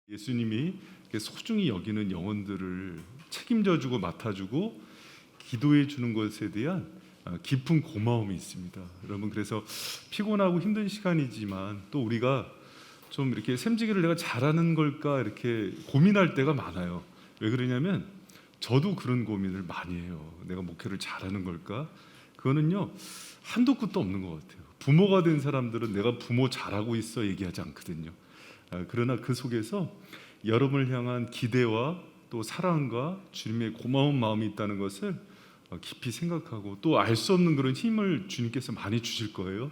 예수님이 소중히 여기는 영혼들을 책임져주고 맡아주고 기도해 주는 것에 대한 깊은 고마움이 있습니다. 여러분, 그래서 피곤하고 힘든 시간이지만 또 우리가 좀 이렇게 샘지기를 내가 잘하는 걸까 이렇게 고민할 때가 많아요. 왜 그러냐면 저도 그런 고민을 많이 해요. 내가 목회를 잘하는 걸까? 그거는요 한도 끝도 없는 것 같아요. 부모가 된 사람들은 내가 부모 잘하고 있어 얘기하지 않거든요. 그러나 그 속에서 여러분을 향한 기대와 또 사랑과 주님의 고마운 마음이 있다는 것을 깊이 생각하고 또 알 수 없는 그런 힘을 주님께서 많이 주실 거예요.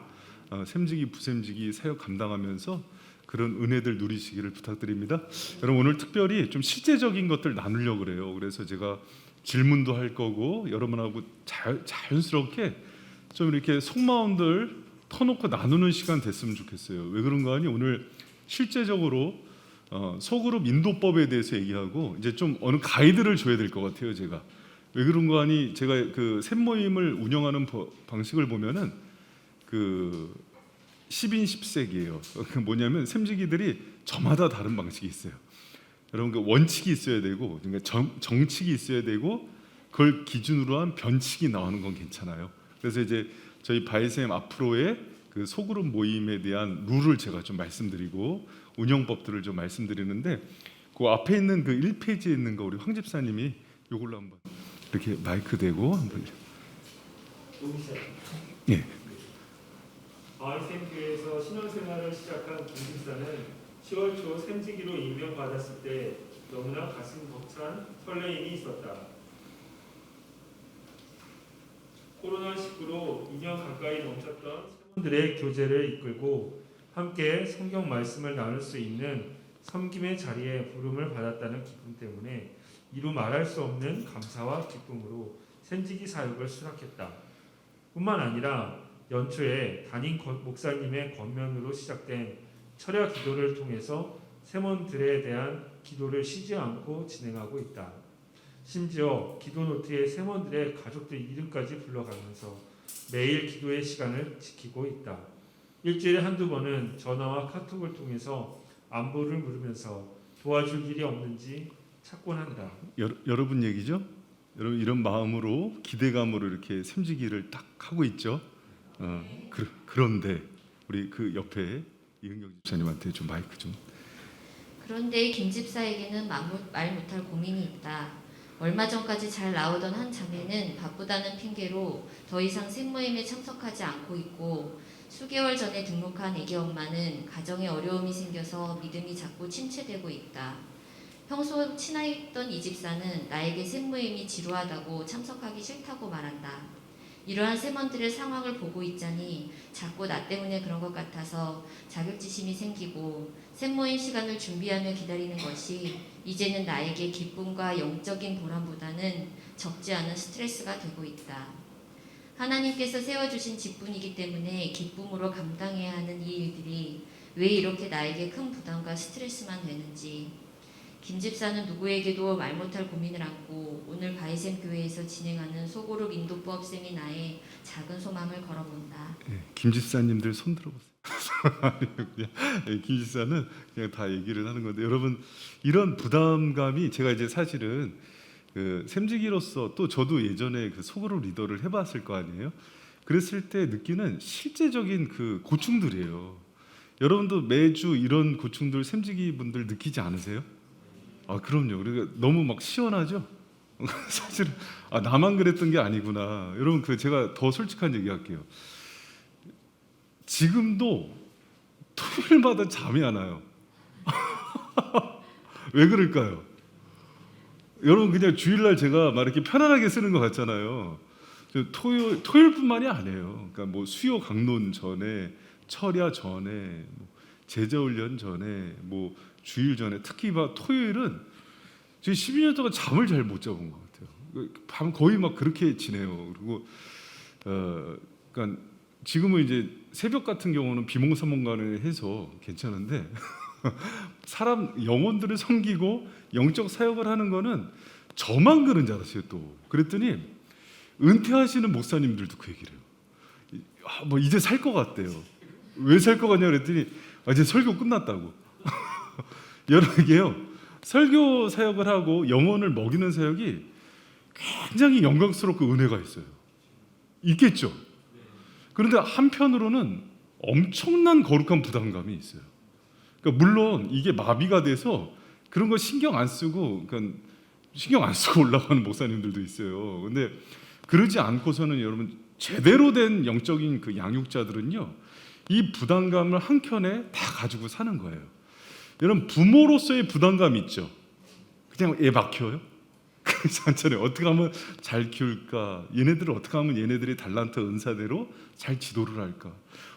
샘지기 부샘지기 사역 감당하면서 그런 은혜들 누리시기를 부탁드립니다. 여러분, 오늘 특별히 좀 실제적인 것들 나누려고 그래요. 그래서 제가 질문도 할 거고 여러분하고 자연스럽게 좀 이렇게 속마음들 터놓고 나누는 시간 됐으면 좋겠어요. 왜 그런가 하니 오늘 실제적으로 소그룹 인도법에 대해서 얘기하고 이제 좀 어느 가이드를 줘야 될 것 같아요. 제가 왜 그런가 하니 제가 그 샘모임을 운영하는 방식을 보면은 그 10인 10색이에요. 그 뭐냐면 샘지기들이 저마다 다른 방식이 있어요. 여러분, 그 원칙이 있어야 되고 그러니까 정칙이 있어야 되고 그걸 기준으로 한 변칙이 나오는 건 괜찮아요. 그래서 이제 저희 바이샘 앞으로의 그 소그룹 모임에 대한 룰을 제가 좀 말씀드리고 운영법들을 좀 말씀드리는데 그 앞에 있는 그 1페이지에 있는 거 우리 황 집사님이 이걸로 한번 이렇게 마이크 대고 한번 예. 바이샘 교회에서 신앙생활을 시작한 김 집사는 10월 초 샘지기로 임명받았을 때 너무나 가슴 벅찬 설레임이 있었다. 코로나19로 2년 가까이 멈췄던 세몬들의 교제를 이끌고 함께 성경 말씀을 나눌 수 있는 섬김의 자리에 부름을 받았다는 기쁨 때문에 이루 말할 수 없는 감사와 기쁨으로 샘지기 사역을 수락했다. 뿐만 아니라 연초에 담임 목사님의 권면으로 시작된 철야 기도를 통해서 세몬들에 대한 기도를 쉬지 않고 진행하고 있다. 심지어 기도 노트에 세몬들의 가족들 이름까지 불러가면서 매일 기도의 시간을 지키고 있다. 일주일에 한두 번은 전화와 카톡을 통해서 안부를 물으면서 도와줄 일이 없는지 찾곤 한다. 여러분 얘기죠? 여러분 이런 마음으로 기대감으로 이렇게 샘지기를 딱 하고 있죠. 그런데 우리 그 옆에 이은경 집사님한테 좀 마이크 좀. 그런데 김 집사에게는 말 못할 고민이 있다. 얼마 전까지 잘 나오던 한 자매는 바쁘다는 핑계로 더 이상 샘모임에 참석하지 않고 있고 수개월 전에 등록한 애기 엄마는 가정에 어려움이 생겨서 믿음이 자꾸 침체되고 있다. 평소 친하였던 이 집사는 나에게 샘모임이 지루하다고 참석하기 싫다고 말한다. 이러한 샘원들의 상황을 보고 있자니 자꾸 나 때문에 그런 것 같아서 자격지심이 생기고 샘모임 시간을 준비하며 기다리는 것이 이제는 나에게 기쁨과 영적인 보람보다는 적지 않은 스트레스가 되고 있다. 하나님께서 세워주신 직분이기 때문에 기쁨으로 감당해야 하는 이 일들이 왜 이렇게 나에게 큰 부담과 스트레스만 되는지 김 집사는 누구에게도 말 못할 고민을 안고 오늘 바이샘 교회에서 진행하는 소그룹 인도법 세미나에 작은 소망을 걸어본다. 네, 김 집사님들 손 들어보세요. 김 집사는 그냥 다 얘기를 하는 건데 여러분 이런 부담감이 제가 이제 사실은 그 샘지기로서 또 저도 예전에 그 소그룹 리더를 해봤을 거 아니에요. 그랬을 때 느끼는 실제적인 그 고충들이에요. 여러분도 매주 이런 고충들 샘지기 분들 느끼지 않으세요? 그럼요. 그러니까 너무 막 시원하죠. 사실은 나만 그랬던 게 아니구나. 여러분 그 제가 더 솔직한 얘기할게요. 지금도 토요일마다 잠이 안 와요. 왜 그럴까요? 여러분 그냥 주일날 제가 막 이렇게 편안하게 쓰는 것 같잖아요. 토요일뿐만이 아니에요. 그러니까 뭐 수요 강론 전에, 철야 전에, 뭐 제자훈련 전에, 뭐 주일 전에, 특히 토요일은 저희 12년 동안 잠을 잘 못 자본 것 같아요. 밤 거의 막 그렇게 지내요. 그리고 그러니까 지금은 이제 새벽 같은 경우는 비몽사몽간에 해서 괜찮은데 사람 영혼들을 섬기고 영적 사역을 하는 거는 저만 그런 줄 알았어요. 또 그랬더니 은퇴하시는 목사님들도 그 얘기를 해요. 뭐 이제 살 것 같대요. 왜 살 것 같냐 그랬더니 이제 설교 끝났다고. 여러분에게요, 설교 사역을 하고 영혼을 먹이는 사역이 굉장히 영광스럽고 은혜가 있어요. 있겠죠. 그런데 한편으로는 엄청난 거룩한 부담감이 있어요. 그러니까 물론 이게 마비가 돼서 그런 거 신경 안 쓰고, 그러니까 신경 안 쓰고 올라가는 목사님들도 있어요. 근데 그러지 않고서는 여러분 제대로 된 영적인 그 양육자들은요, 이 부담감을 한켠에 다 가지고 사는 거예요. 여러분 부모로서의 부담감 있죠. 그냥 애 맡겨요. 그렇지 않잖아요. 어떻게 하면 잘 키울까? 얘네들을 어떻게 하면 얘네들의 달란트 은사대로 잘 지도를 할까?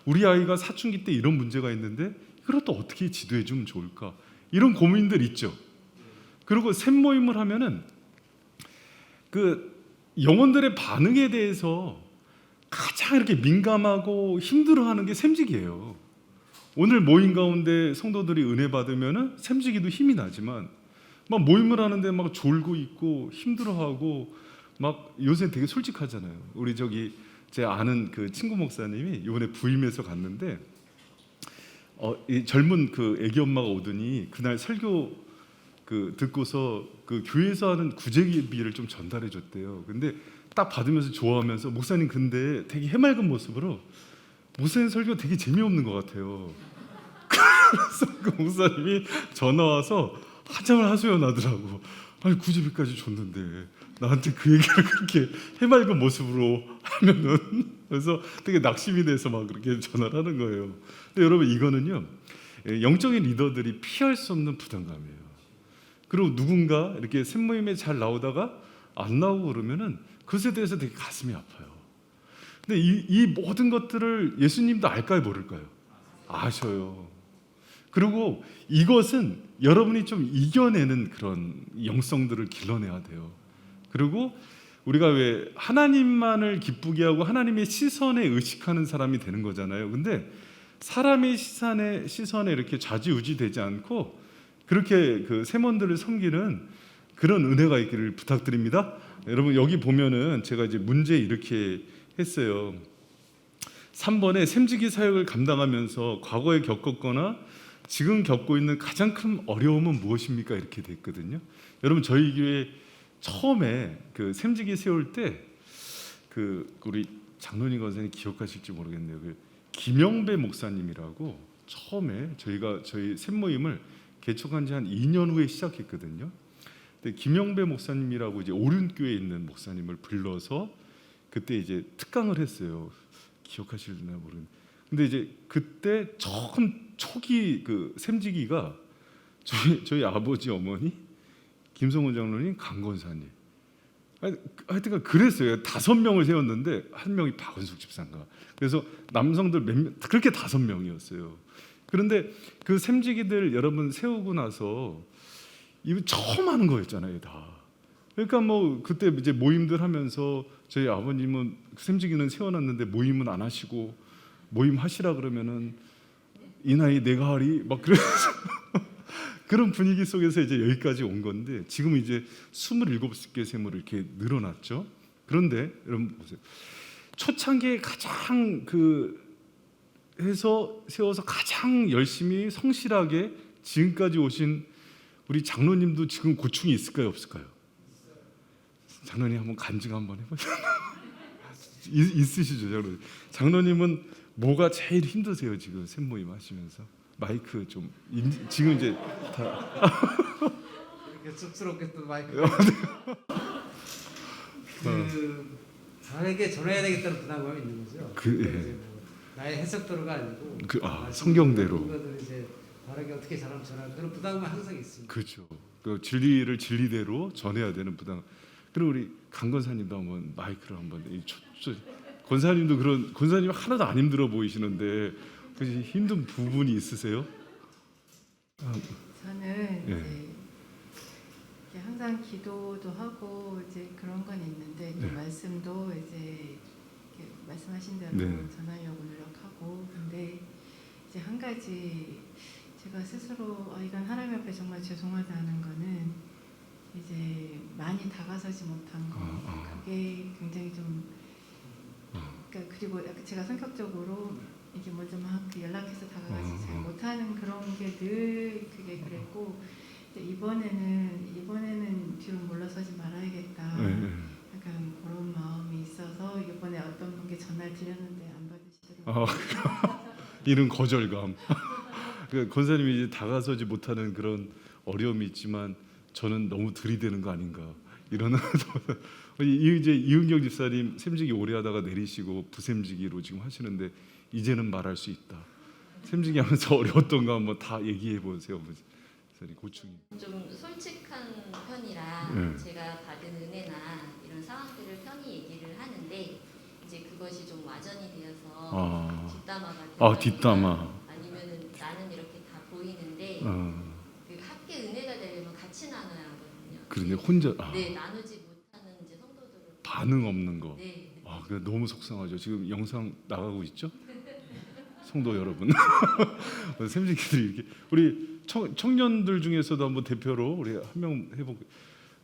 우리 아이가 사춘기 때 이런 문제가 있는데 이걸 또 어떻게 지도해 주면 좋을까? 이런 고민들 있죠. 그리고 샘모임을 하면은 그 영혼들의 반응에 대해서 가장 이렇게 민감하고 힘들어하는 게 샘직이에요. 오늘 모임 가운데 성도들이 은혜 받으면은 샘직이도 힘이 나지만 막 모임을 하는데 막 졸고 있고 힘들어하고 막 요새 되게 솔직하잖아요. 우리 저기 제 아는 그 친구 목사님이 이번에 부임해서 갔는데 이 젊은 그 애기 엄마가 오더니 그날 설교 그 듣고서 그 교회에서 하는 구제비를 좀 전달해 줬대요. 근데 딱 받으면서 좋아하면서 목사님 근데 되게 해맑은 모습으로 목사님 설교 되게 재미없는 것 같아요. 그래서 그 목사님이 전화 와서 한참을 하소연하더라고. 아니 구제비까지 줬는데 나한테 그 얘기를 그렇게 해맑은 모습으로 하면은, 그래서 되게 낙심이 돼서 막 그렇게 전화를 하는 거예요. 근데 여러분 이거는요, 영적인 리더들이 피할 수 없는 부담감이에요. 그리고 누군가 이렇게 샘모임에 잘 나오다가 안 나오고 그러면은 그것에 대해서 되게 가슴이 아파요. 근데 이 모든 것들을 예수님도 알까요, 모를까요? 아셔요. 그리고 이것은 여러분이 좀 이겨내는 그런 영성들을 길러내야 돼요. 그리고 우리가 왜 하나님만을 기쁘게 하고 하나님의 시선에 의식하는 사람이 되는 거잖아요. 근데 사람의 시선에 이렇게 좌지우지되지 않고 그렇게 그 세몬들을 섬기는 그런 은혜가 있기를 부탁드립니다. 여러분 여기 보면은 제가 이제 문제 이렇게 했어요. 3번에 샘지기 사역을 감당하면서 과거에 겪었거나 지금 겪고 있는 가장 큰 어려움은 무엇입니까? 이렇게 됐거든요. 여러분 저희 교회 처음에 그 샘지기 세울 때 그 우리 장로님 권사님 기억하실지 모르겠네요. 그 김영배 목사님이라고 처음에 저희 샘모임을 개척한 지 한 2년 후에 시작했거든요. 근데 김영배 목사님이라고 이제 오륜교에 있는 목사님을 불러서 그때 이제 특강을 했어요. 기억하실나 모르겠는데. 근데 이제 그때 처음 초기 그 샘지기가 저희 아버지 어머니 김성훈 장로님 강권사님 하여튼 그랬어요. 5명을 세웠는데 한 명이 박은숙 집사인가. 그래서 남성들 몇 명 그렇게 5명이었어요. 그런데 그 샘지기들 여러분 세우고 나서 이거 처음 하는 거였잖아요, 다. 그러니까 뭐 그때 이제 모임들 하면서 저희 아버님은 샘지기는 세워놨는데 모임은 안 하시고 모임 하시라 그러면은 이 나이 내가 하리 막 그래서 그런 분위기 속에서 이제 여기까지 온 건데 지금 이제 27개 샘으로 이렇게 늘어났죠. 그런데 여러분 보세요. 초창기에 가장 그 해서 세워서 가장 열심히 성실하게 지금까지 오신 우리 장로님도 지금 고충이 있을까요, 없을까요? 장로님 한번 간증 한번 해보세요. 있으시죠, 장로님? 장로님은 뭐가 제일 힘드세요 지금 샘모임 하시면서? 마이크 좀 지금 이제 다 이렇게 쑥스럽게 또 마이크. 그 다르게 전해야 되겠다는 부담감이 있는 거죠. 이제 뭐 나의 해석대로가 아니고 성경대로 그것들 이제 다르게 어떻게 사람 전할 그런 부담감이 항상 있습니다. 그렇죠. 그 진리를 진리대로 전해야 되는 부담. 그리고 우리 강 권사님도 한번 마이크를 한번 권사님도 그런 권사님 하나도 안 힘들어 보이시는데 혹시 힘든 부분이 있으세요? 저는 예. 이제 항상 기도도 하고 이제 그런 건 있는데 또 네. 말씀도 이제 이렇게 말씀하신 대로 네. 전하려고 노력하고 근데 이제 한 가지 제가 스스로 이건 하나님 앞에 정말 죄송하다는 거는 이제 많이 다가서지 못한 거 그게 굉장히 좀 그러니까 그리고 약간 제가 성격적으로 이게 먼저 막 연락해서 다가가지 잘 못하는 그런 게 늘 그게 그랬고 근데 이번에는 뒤로 물러서지 말아야겠다. 네. 약간 그런 마음이 있어서 이번에 어떤 분께 전화를 드렸는데 안 받으시더라고요. 이런 거절감. 그러니까 권사님이 이제 다가서지 못하는 그런 어려움이 있지만 저는 너무 들이대는 거 아닌가 이런 이제 이은경 집사님 샘지기 오래 하다가 내리시고 부샘지기로 지금 하시는데 이제는 말할 수 있다. 샘지기 하면서 어려웠던가 한번 다 얘기해 보세요. 목사님 고충이. 좀 솔직한 편이라 네. 제가 받은 은혜나 이런 상황들을 편히 얘기를 하는데 이제 그것이 좀 와전이 되어서 뒷담화가 뒷담화. 아니면은 나는 이렇게 다 보이는데 그 함께 은혜가 되려면 같이 나눠야 하거든요. 그런데 혼자 네, 나누지 못하는 이제 성도들을 반응 없는 거. 네. 그게 너무 속상하죠. 지금 영상 나가고 있죠? 성도 여러분, 샘지기들이 이렇게 우리 청년들 중에서도 한번 대표로 우리 한 명 해보고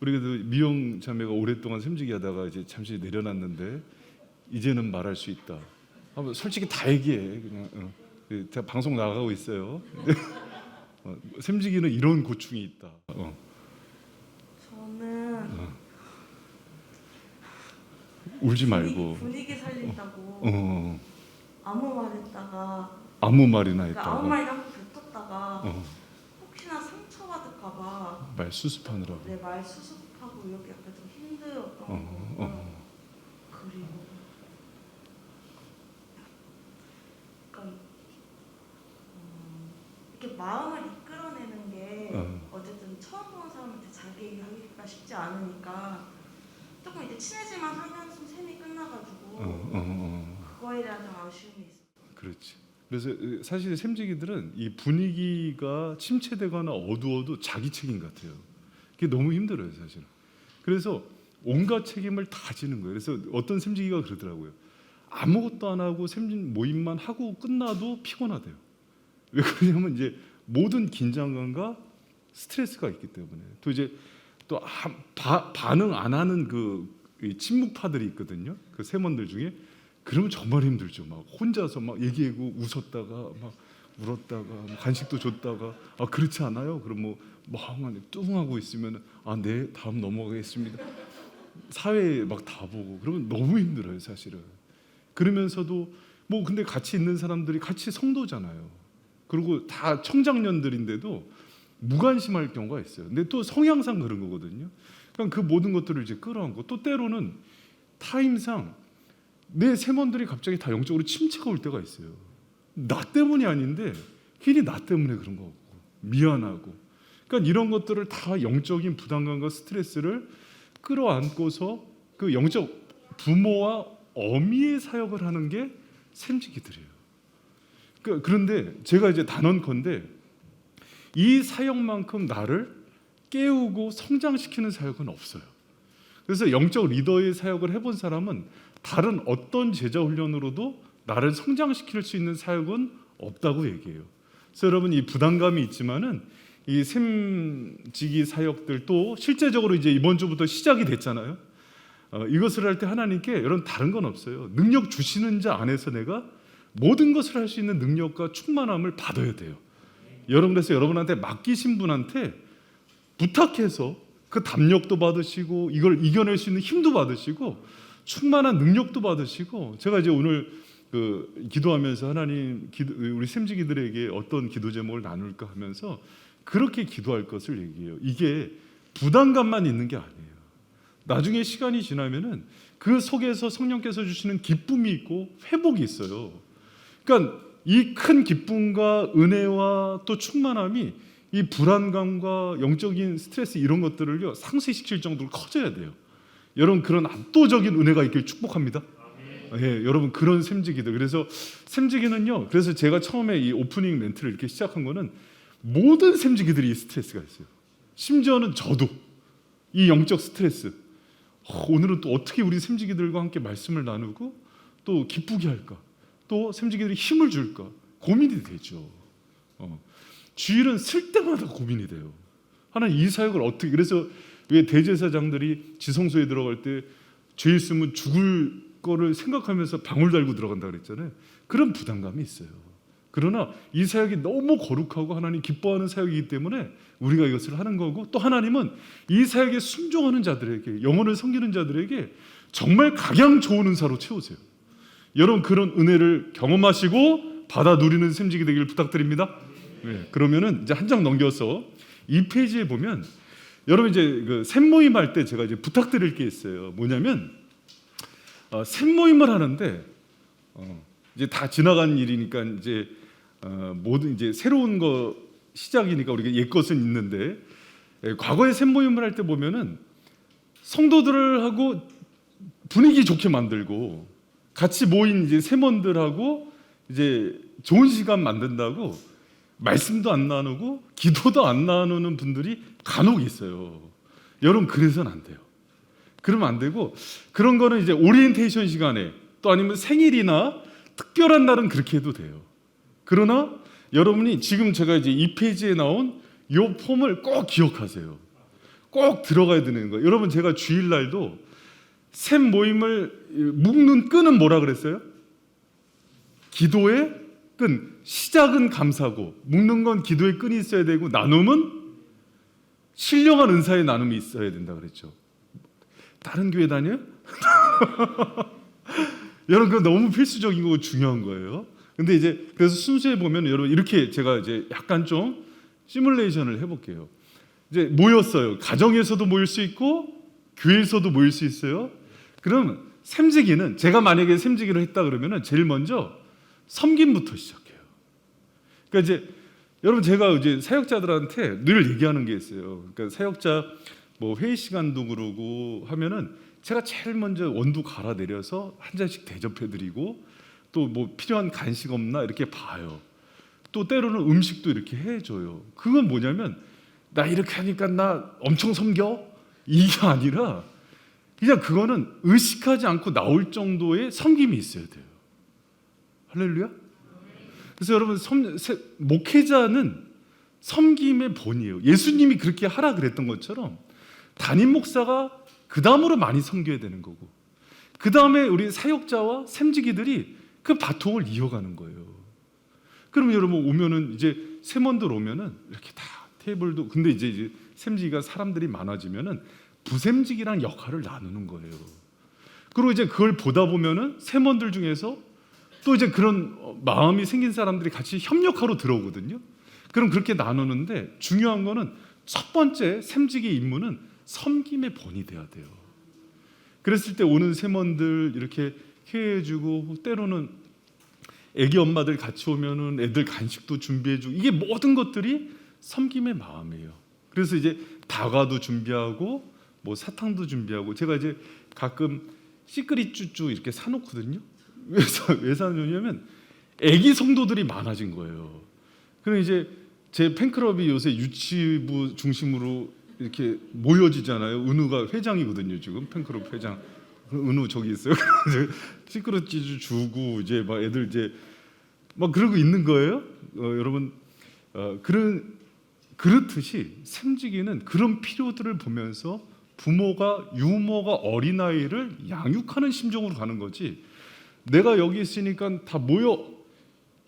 우리 그래도 미영 자매가 오랫동안 샘지기 하다가 이제 잠시 내려놨는데 이제는 말할 수 있다. 한번 솔직히 다 얘기해 그냥. 제가 방송 나가고 있어요. 샘지기는 이런 고충이 있다. 저는 울지 말고 분위기 살린다고 아무 말이나 그러니까 했다고. 아무 말이나 하고 뱉었다가 혹시나 상처받을까봐 말 수습하느라고. 내 말 수습하고 이렇게 약간 좀 힘들었던 거고 그리고 약간 이렇게 마음을 이끌어내는 게 어쨌든 처음 보는 사람한테 자기 얘기하기가 쉽지 않으니까 조금 이제 친해지만 하면 좀 셈이 끝나가지고 그거에 대한 좀 아쉬움이 있어요. 그렇지. 그래서 사실 샘지기들은 이 분위기가 침체되거나 어두워도 자기 책임 같아요. 그게 너무 힘들어요, 사실은. 그래서 온갖 책임을 다 지는 거예요. 그래서 어떤 샘지기가 그러더라고요. 아무것도 안 하고 샘진 모임만 하고 끝나도 피곤하대요. 왜 그러냐면 이제 모든 긴장감과 스트레스가 있기 때문에 또 이제 또 반응 안 하는 이 침묵파들이 있거든요. 그 세먼들 중에 그러면 정말 힘들죠. 막 혼자서 막 얘기하고 웃었다가 막 울었다가 뭐 간식도 줬다가 그렇지 않아요? 그럼 뭐 멍하니 뚱하고 있으면 네 다음 넘어가겠습니다. 사회에 막 다 보고 그러면 너무 힘들어요, 사실은. 그러면서도 뭐 근데 같이 있는 사람들이 같이 성도잖아요. 그리고 다 청장년들인데도 무관심할 경우가 있어요. 근데 또 성향상 그런 거거든요. 그러니까 그 모든 것들을 이제 끌어안고 또 때로는 타임상 내 세먼들이 갑자기 다 영적으로 침체가 올 때가 있어요. 나 때문이 아닌데 괜히 나 때문에 그런 거 같고 미안하고. 그러니까 이런 것들을 다 영적인 부담감과 스트레스를 끌어안고서 그 영적 부모와 어미의 사역을 하는 게 샘지기들이에요. 그런데 제가 이제 단언컨대 이 사역만큼 나를 깨우고 성장시키는 사역은 없어요. 그래서 영적 리더의 사역을 해본 사람은 다른 어떤 제자 훈련으로도 나를 성장시킬 수 있는 사역은 없다고 얘기해요. 그래서 여러분 이 부담감이 있지만은 이 샘지기 사역들도 실제적으로 이제 이번 주부터 시작이 됐잖아요. 이것을 할 때 하나님께 여러분 다른 건 없어요. 능력 주시는 자 안에서 내가 모든 것을 할 수 있는 능력과 충만함을 받아야 돼요. 여러분 그래서 여러분한테 맡기신 분한테 부탁해서 그 담력도 받으시고 이걸 이겨낼 수 있는 힘도 받으시고 충만한 능력도 받으시고 제가 이제 오늘 기도하면서 하나님 우리 샘지기들에게 어떤 기도 제목을 나눌까 하면서 그렇게 기도할 것을 얘기해요. 이게 부담감만 있는 게 아니에요. 나중에 시간이 지나면은 그 속에서 성령께서 주시는 기쁨이 있고 회복이 있어요. 그러니까 이 큰 기쁨과 은혜와 또 충만함이 이 불안감과 영적인 스트레스 이런 것들을요 상쇄시킬 정도로 커져야 돼요. 여러분 그런 압도적인 은혜가 있길 축복합니다. 여러분 그런 샘지기들. 그래서 샘지기는요. 그래서 제가 처음에 이 오프닝 멘트를 이렇게 시작한 거는 모든 샘지기들이 이 스트레스가 있어요. 심지어는 저도 이 영적 스트레스. 오늘은 또 어떻게 우리 샘지기들과 함께 말씀을 나누고 또 기쁘게 할까? 또 샘지기들이 힘을 줄까? 고민이 되죠. 주일은 쓸 때마다 고민이 돼요. 하나님 이 사역을 어떻게 그래서 왜 대제사장들이 지성소에 들어갈 때 죄 있으면 죽을 거를 생각하면서 방울 달고 들어간다 그랬잖아요. 그런 부담감이 있어요. 그러나 이 사역이 너무 거룩하고 하나님 기뻐하는 사역이기 때문에 우리가 이것을 하는 거고, 또 하나님은 이 사역에 순종하는 자들에게, 영혼을 섬기는 자들에게 정말 각양 좋은 은사로 채우세요. 여러분 그런 은혜를 경험하시고 받아 누리는 샘지기 되기를 부탁드립니다. 네, 그러면은 이제 한 장 넘겨서 이 페이지에 보면 여러분 이제 그 샘모임 할 때 제가 이제 부탁드릴 게 있어요. 뭐냐면 샘모임을 하는데 이제 다 지나간 일이니까 이제 모든 이제 새로운 거 시작이니까 우리가 옛 것은 있는데, 과거에 샘모임을 할 때 보면은 성도들하고 분위기 좋게 만들고 같이 모인 이제 세몬들하고 이제 좋은 시간 만든다고 말씀도 안 나누고 기도도 안 나누는 분들이 간혹 있어요. 여러분 그래서는 안 돼요. 그러면 안 되고, 그런 거는 이제 오리엔테이션 시간에 또 아니면 생일이나 특별한 날은 그렇게 해도 돼요. 그러나 여러분이 지금 제가 이제 이 페이지에 나온 이 폼을 꼭 기억하세요. 꼭 들어가야 되는 거예요. 여러분 제가 주일날도 샘 모임을 묶는 끈은 뭐라 그랬어요? 기도의 끈. 시작은 감사고 묶는 건 기도의 끈이 있어야 되고 나눔은 신령한 은사의 나눔이 있어야 된다 그랬죠. 다른 교회 다녀요? 여러분 그거 너무 필수적인 거고 중요한 거예요. 근데 이제 그래서 순서에 보면 여러분 이렇게 제가 이제 약간 좀 시뮬레이션을 해볼게요. 이제 모였어요. 가정에서도 모일 수 있고 교회에서도 모일 수 있어요. 그럼 샘지기는, 제가 만약에 샘지기를 했다 그러면은 제일 먼저 섬김부터 시작해요. 그러니까 이제 여러분 제가 이제 사역자들한테 늘 얘기하는 게 있어요. 그러니까 사역자 뭐 회의 시간도 그러고 하면은 제가 제일 먼저 원두 갈아 내려서 한 잔씩 대접해드리고, 또 뭐 필요한 간식 없나 이렇게 봐요. 또 때로는 음식도 이렇게 해줘요. 그건 뭐냐면 나 이렇게 하니까 나 엄청 섬겨? 이게 아니라 그냥 그거는 의식하지 않고 나올 정도의 섬김이 있어야 돼요. 할렐루야? 그래서 여러분 목회자는 섬김의 본이에요. 예수님이 그렇게 하라 그랬던 것처럼 담임 목사가 그 다음으로 많이 섬겨야 되는 거고, 그 다음에 우리 사역자와 샘지기들이 그 바통을 이어가는 거예요. 그럼 여러분 오면은 이제 세몬들 오면은 이렇게 다 테이블도, 근데 이제 샘지기가 사람들이 많아지면은 부샘지기란 역할을 나누는 거예요. 그리고 이제 그걸 보다 보면은 세몬들 중에서 또 이제 그런 마음이 생긴 사람들이 같이 협력하러 들어오거든요. 그럼 그렇게 나누는데 중요한 거는 첫 번째 샘지기 임무는 섬김의 본이 돼야 돼요. 그랬을 때 오는 세몬들 이렇게 케어해주고, 때로는 애기 엄마들 같이 오면은 애들 간식도 준비해주고, 이게 모든 것들이 섬김의 마음이에요. 그래서 이제 다과도 준비하고 뭐 사탕도 준비하고, 제가 이제 가끔 시크릿 쭈쭈 이렇게 사놓거든요. 왜 사놓냐면 애기 성도들이 많아진 거예요. 그럼 이제 제 팬클럽이 요새 유치부 중심으로 이렇게 모여지잖아요. 은우가 회장이거든요. 지금 팬클럽 회장. 은우 저기 있어요. 시크릿 쭈쭈 주고 이제 막 애들 이제 막 그러고 있는 거예요. 여러분 그렇듯이 샘지기는 그런 필요들을 보면서 부모가 유모가 어린아이를 양육하는 심정으로 가는 거지, 내가 여기 있으니까 다 모여,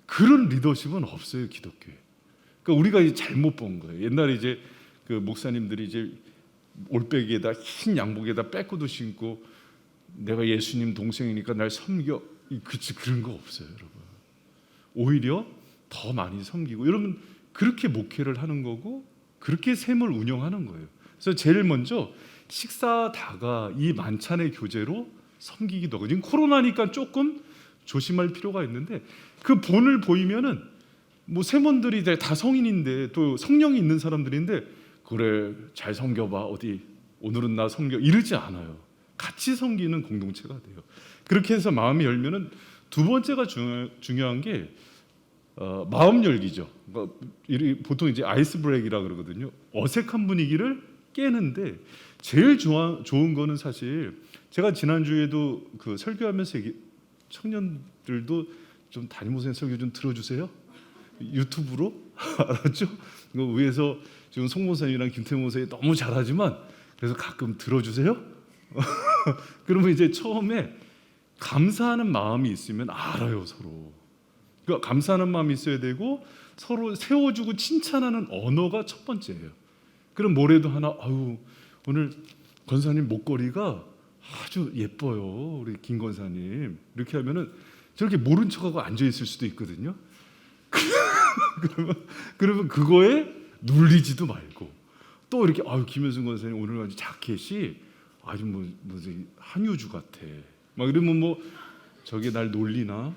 그런 리더십은 없어요 기독교에. 그러니까 우리가 이제 잘못 본 거예요. 옛날에 이제 그 목사님들이 이제 올빼기에다 흰 양복에다 빼꾸도 신고 내가 예수님 동생이니까 날 섬겨, 그치, 그런 거 없어요 여러분. 오히려 더 많이 섬기고, 여러분 그렇게 목회를 하는 거고 그렇게 샘을 운영하는 거예요. 그래서 제일 먼저 식사 다가 이 만찬의 교제로 섬기기도 하고, 지금 코로나니까 조금 조심할 필요가 있는데, 그 본을 보이면은 뭐 세몬들이 다 성인인데 또 성령이 있는 사람들인데 그래 잘 섬겨봐, 어디 오늘은 나 섬겨, 이러지 않아요. 같이 섬기는 공동체가 돼요. 그렇게 해서 마음이 열면은 두 번째가 중요한 게 마음 열기죠. 보통 이제 아이스 브레이크라 그러거든요. 어색한 분위기를 깨는데 제일 좋은 거는 사실, 제가 지난주에도 그 설교하면서 청년들도 좀 담임목사님 설교 좀 들어주세요. 유튜브로 알았죠? 위에서 지금 송목사님이랑 김태형 목사님이 너무 잘하지만 그래서 가끔 들어주세요. 그러면 이제 처음에 감사하는 마음이 있으면 알아요 서로. 그러니까 감사하는 마음이 있어야 되고 서로 세워주고 칭찬하는 언어가 첫 번째예요. 그럼 뭐래도 하나 아유 오늘 권사님 목걸이가 아주 예뻐요. 우리 김 권사님 이렇게 하면은 저렇게 모른 척하고 앉아 있을 수도 있거든요. 그러면 그거에 눌리지도 말고 또 이렇게 아유 김현승 권사님 오늘 아주 자켓이 아주 뭐 한유주 같아. 막 이러면 뭐 저게 날 놀리나?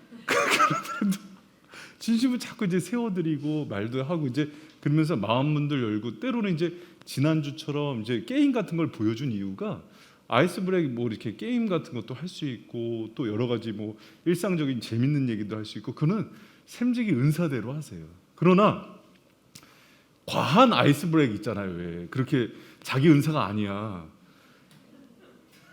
진심을 자꾸 이제 세워드리고 말도 하고 이제 그러면서 마음 문들 열고 때로는 이제 지난주처럼 이제 게임 같은 걸 보여준 이유가 아이스 브레이크 뭐 이렇게 게임 같은 것도 할 수 있고 또 여러 가지 뭐 일상적인 재밌는 얘기도 할 수 있고 그는 샘직이 은사대로 하세요. 그러나 과한 아이스 브레이크 있잖아요. 왜 그렇게 자기 은사가 아니야.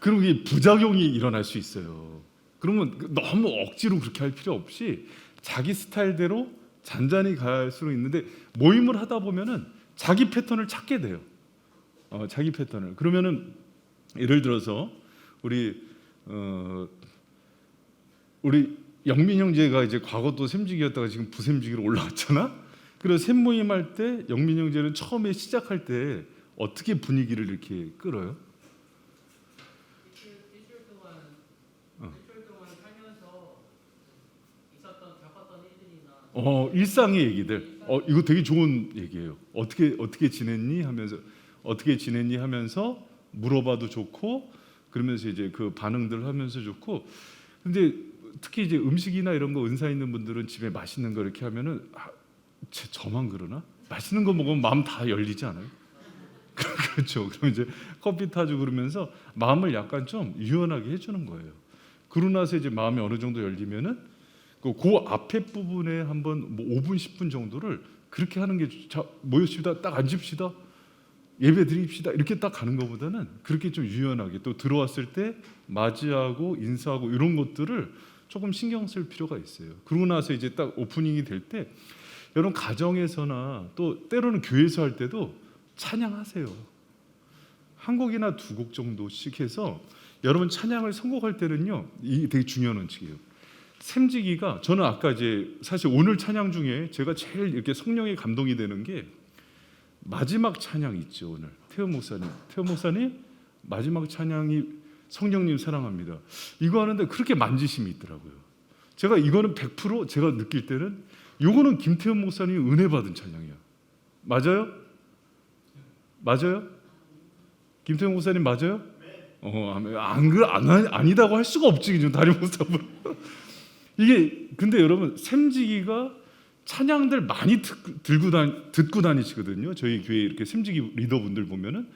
그럼 이게 부작용이 일어날 수 있어요. 그러면 너무 억지로 그렇게 할 필요 없이 자기 스타일대로 잔잔히 갈 수는 있는데 모임을 하다 보면은 자기 패턴을 찾게 돼요. 자기 패턴을. 그러면은 예를 들어서 우리 영민 형제가 이제 과거도 샘직이었다가 지금 부샘직으로 올라왔잖아. 그래서 샘 모임 할 때 영민 형제는 처음에 시작할 때 어떻게 분위기를 이렇게 끌어요? 일주일 동안 살면서 있었던 겪었던 일들이나 일상의 얘기들. 이거 되게 좋은 얘기예요. 어떻게 지냈니 하면서 물어봐도 좋고 그러면서 이제 그 반응들 하면서 좋고. 근데 특히 이제 음식이나 이런 거 은사 있는 분들은 집에 맛있는 거 이렇게 하면은 저만 그러나? 맛있는 거 먹으면 마음 다 열리지 않아요? 그렇죠. 그럼 이제 커피 타주고 그러면서 마음을 약간 좀 유연하게 해주는 거예요. 그러고 나서 이제 마음이 어느 정도 열리면은 그 앞에 부분에 한번 뭐 5분 10분 정도를 그렇게 하는 게 자 모였습니다. 딱 앉읍시다. 예배 드립시다. 이렇게 딱 가는 것보다는 그렇게 좀 유연하게 또 들어왔을 때 맞이하고 인사하고 이런 것들을 조금 신경 쓸 필요가 있어요. 그러고 나서 이제 딱 오프닝이 될 때 여러분 가정에서나 또 때로는 교회에서 할 때도 찬양하세요. 한 곡이나 두 곡 정도씩 해서 여러분 찬양을 선곡할 때는요. 이게 되게 중요한 원칙이에요. 샘지기가 저는 아까 이제 사실 오늘 찬양 중에 제가 제일 이렇게 성령의 감동이 되는 게 마지막 찬양 있죠. 오늘 태호 목사님 마지막 찬양이 성령님 사랑합니다. 이거 하는데 그렇게 만지심이 있더라고요. 제가 이거는 100% 제가 느낄 때는 이거는 김태현 목사님이 은혜 받은 찬양이야. 맞아요? 김태현 목사님 맞아요? 아니다고 할 수가 없지. 지금 담임 목사분. 이게 근데 여러분 샘지기가 찬양들 많이 듣고 다니시거든요. 저희 교회 이렇게 샘지기 리더분들 보면은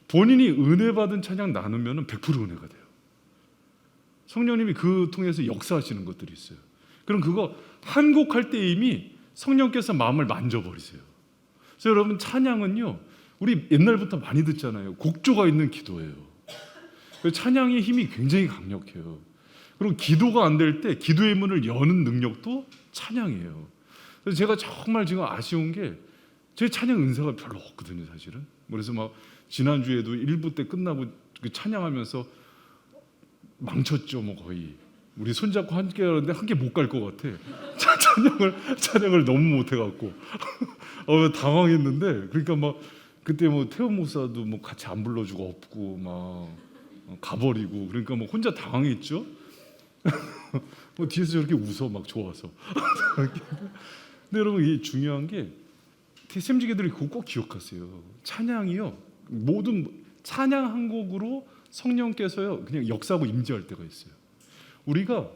본인이 은혜 받은 찬양 나누면은 100% 은혜가 돼요. 성령님이 그 통해서 역사하시는 것들이 있어요. 그럼 그거 한 곡 할 때 이미 성령께서 마음을 만져버리세요. 그래서 여러분 찬양은요, 우리 옛날부터 많이 듣잖아요. 곡조가 있는 기도예요. 찬양의 힘이 굉장히 강력해요. 그리고 기도가 안 될 때 기도의 문을 여는 능력도 찬양이에요. 그래서 제가 정말 지금 아쉬운 게 제 찬양 은사가 별로 없거든요, 사실은. 그래서 막 지난주에도 1부 때 끝나고 그 찬양하면서 망쳤죠, 뭐 거의. 우리 손잡고 함께 하는데 함께 못 갈 것 같아. 찬양을 너무 못 해갖고 당황했는데, 그러니까 막 그때 뭐 태원 목사도 뭐 같이 안 불러주고 없고 막 가버리고, 그러니까 뭐 혼자 당황했죠. 뭐 뒤에서 저렇게 웃어 막 좋아서. 근데 여러분 이게 중요한 게 샘지기들이 그거 꼭 기억하세요. 찬양이요, 모든 찬양 한 곡으로 성령께서요 그냥 역사하고 임재할 때가 있어요. 우리가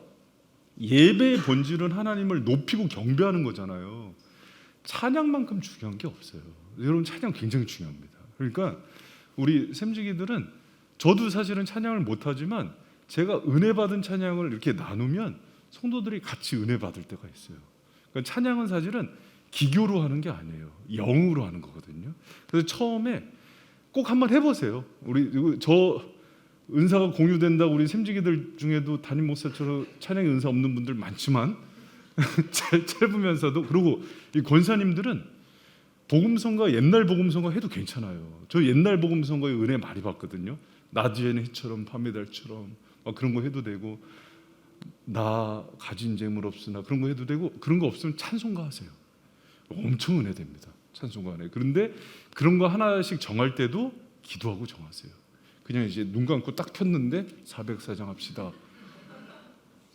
예배의 본질은 하나님을 높이고 경배하는 거잖아요. 찬양만큼 중요한 게 없어요. 여러분 찬양 굉장히 중요합니다. 그러니까 우리 샘지기들은, 저도 사실은 찬양을 못하지만 제가 은혜 받은 찬양을 이렇게 나누면 성도들이 같이 은혜 받을 때가 있어요. 그러니까 찬양은 사실은 기교로 하는 게 아니에요. 영으로 하는 거거든요. 그래서 처음에 꼭 한번 해보세요. 저 은사가 공유된다고 우리 샘지기들 중에도 담임 목사처럼 찬양의 은사 없는 분들 많지만 짧으면서도, 그리고 이 권사님들은 복음성가, 옛날 성가 해도 괜찮아요. 저 옛날 복음성가의 은혜 많이 받거든요. 낮에는 해처럼 밤의 달처럼 막 그런 거 해도 되고, 나 가진 재물 없으나 그런 거 해도 되고, 그런 거 없으면 찬송가 하세요. 엄청 은혜됩니다. 찬송가 안에. 그런데 그런 거 하나씩 정할 때도 기도하고 정하세요. 그냥 이제 눈 감고 딱 폈는데 404장 합시다.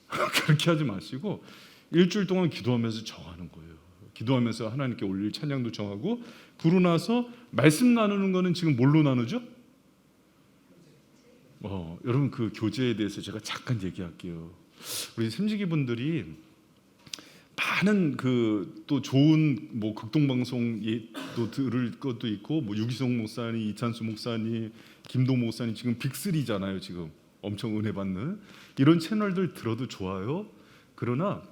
그렇게 하지 마시고 일주일 동안 기도하면서 정하는 거예요. 기도하면서 하나님께 올릴 찬양도 정하고, 그러고 나서 말씀 나누는 거는 지금 뭘로 나누죠? 여러분 그 교제에 대해서 제가 잠깐 얘기할게요. 우리 샘지기 분들이 많은 그 또 좋은 뭐 극동방송 또 들을 것도 있고, 뭐 유기성 목사님, 이찬수 목사님, 김도 목사님 지금 빅3잖아요. 지금 엄청 은혜 받는 이런 채널들 들어도 좋아요. 그러나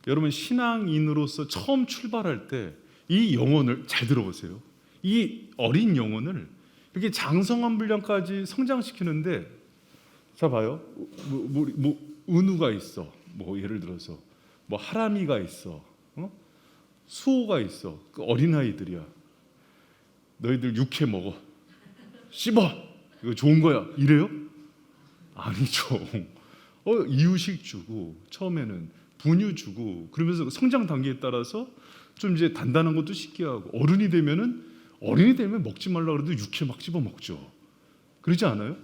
여러분 신앙인으로서 처음 출발할 때 이 영혼을 잘 들어보세요. 이 어린 영혼을 이렇게 장성한 분량까지 성장시키는데, 자 봐요. 뭐 은우가 있어. 뭐 예를 들어서 뭐 하람이가 있어. 수호가 있어. 그 어린 아이들이야. 너희들 육회 먹어. 씹어. 이거 좋은 거야. 이래요? 아니죠. 이유식 주고 처음에는 분유 주고 그러면서 성장 단계에 따라서 좀 이제 단단한 것도 씻게 하고, 어른이 되면 먹지 말라 그래도 육회 막 씹어 먹죠. 그러지 않아요?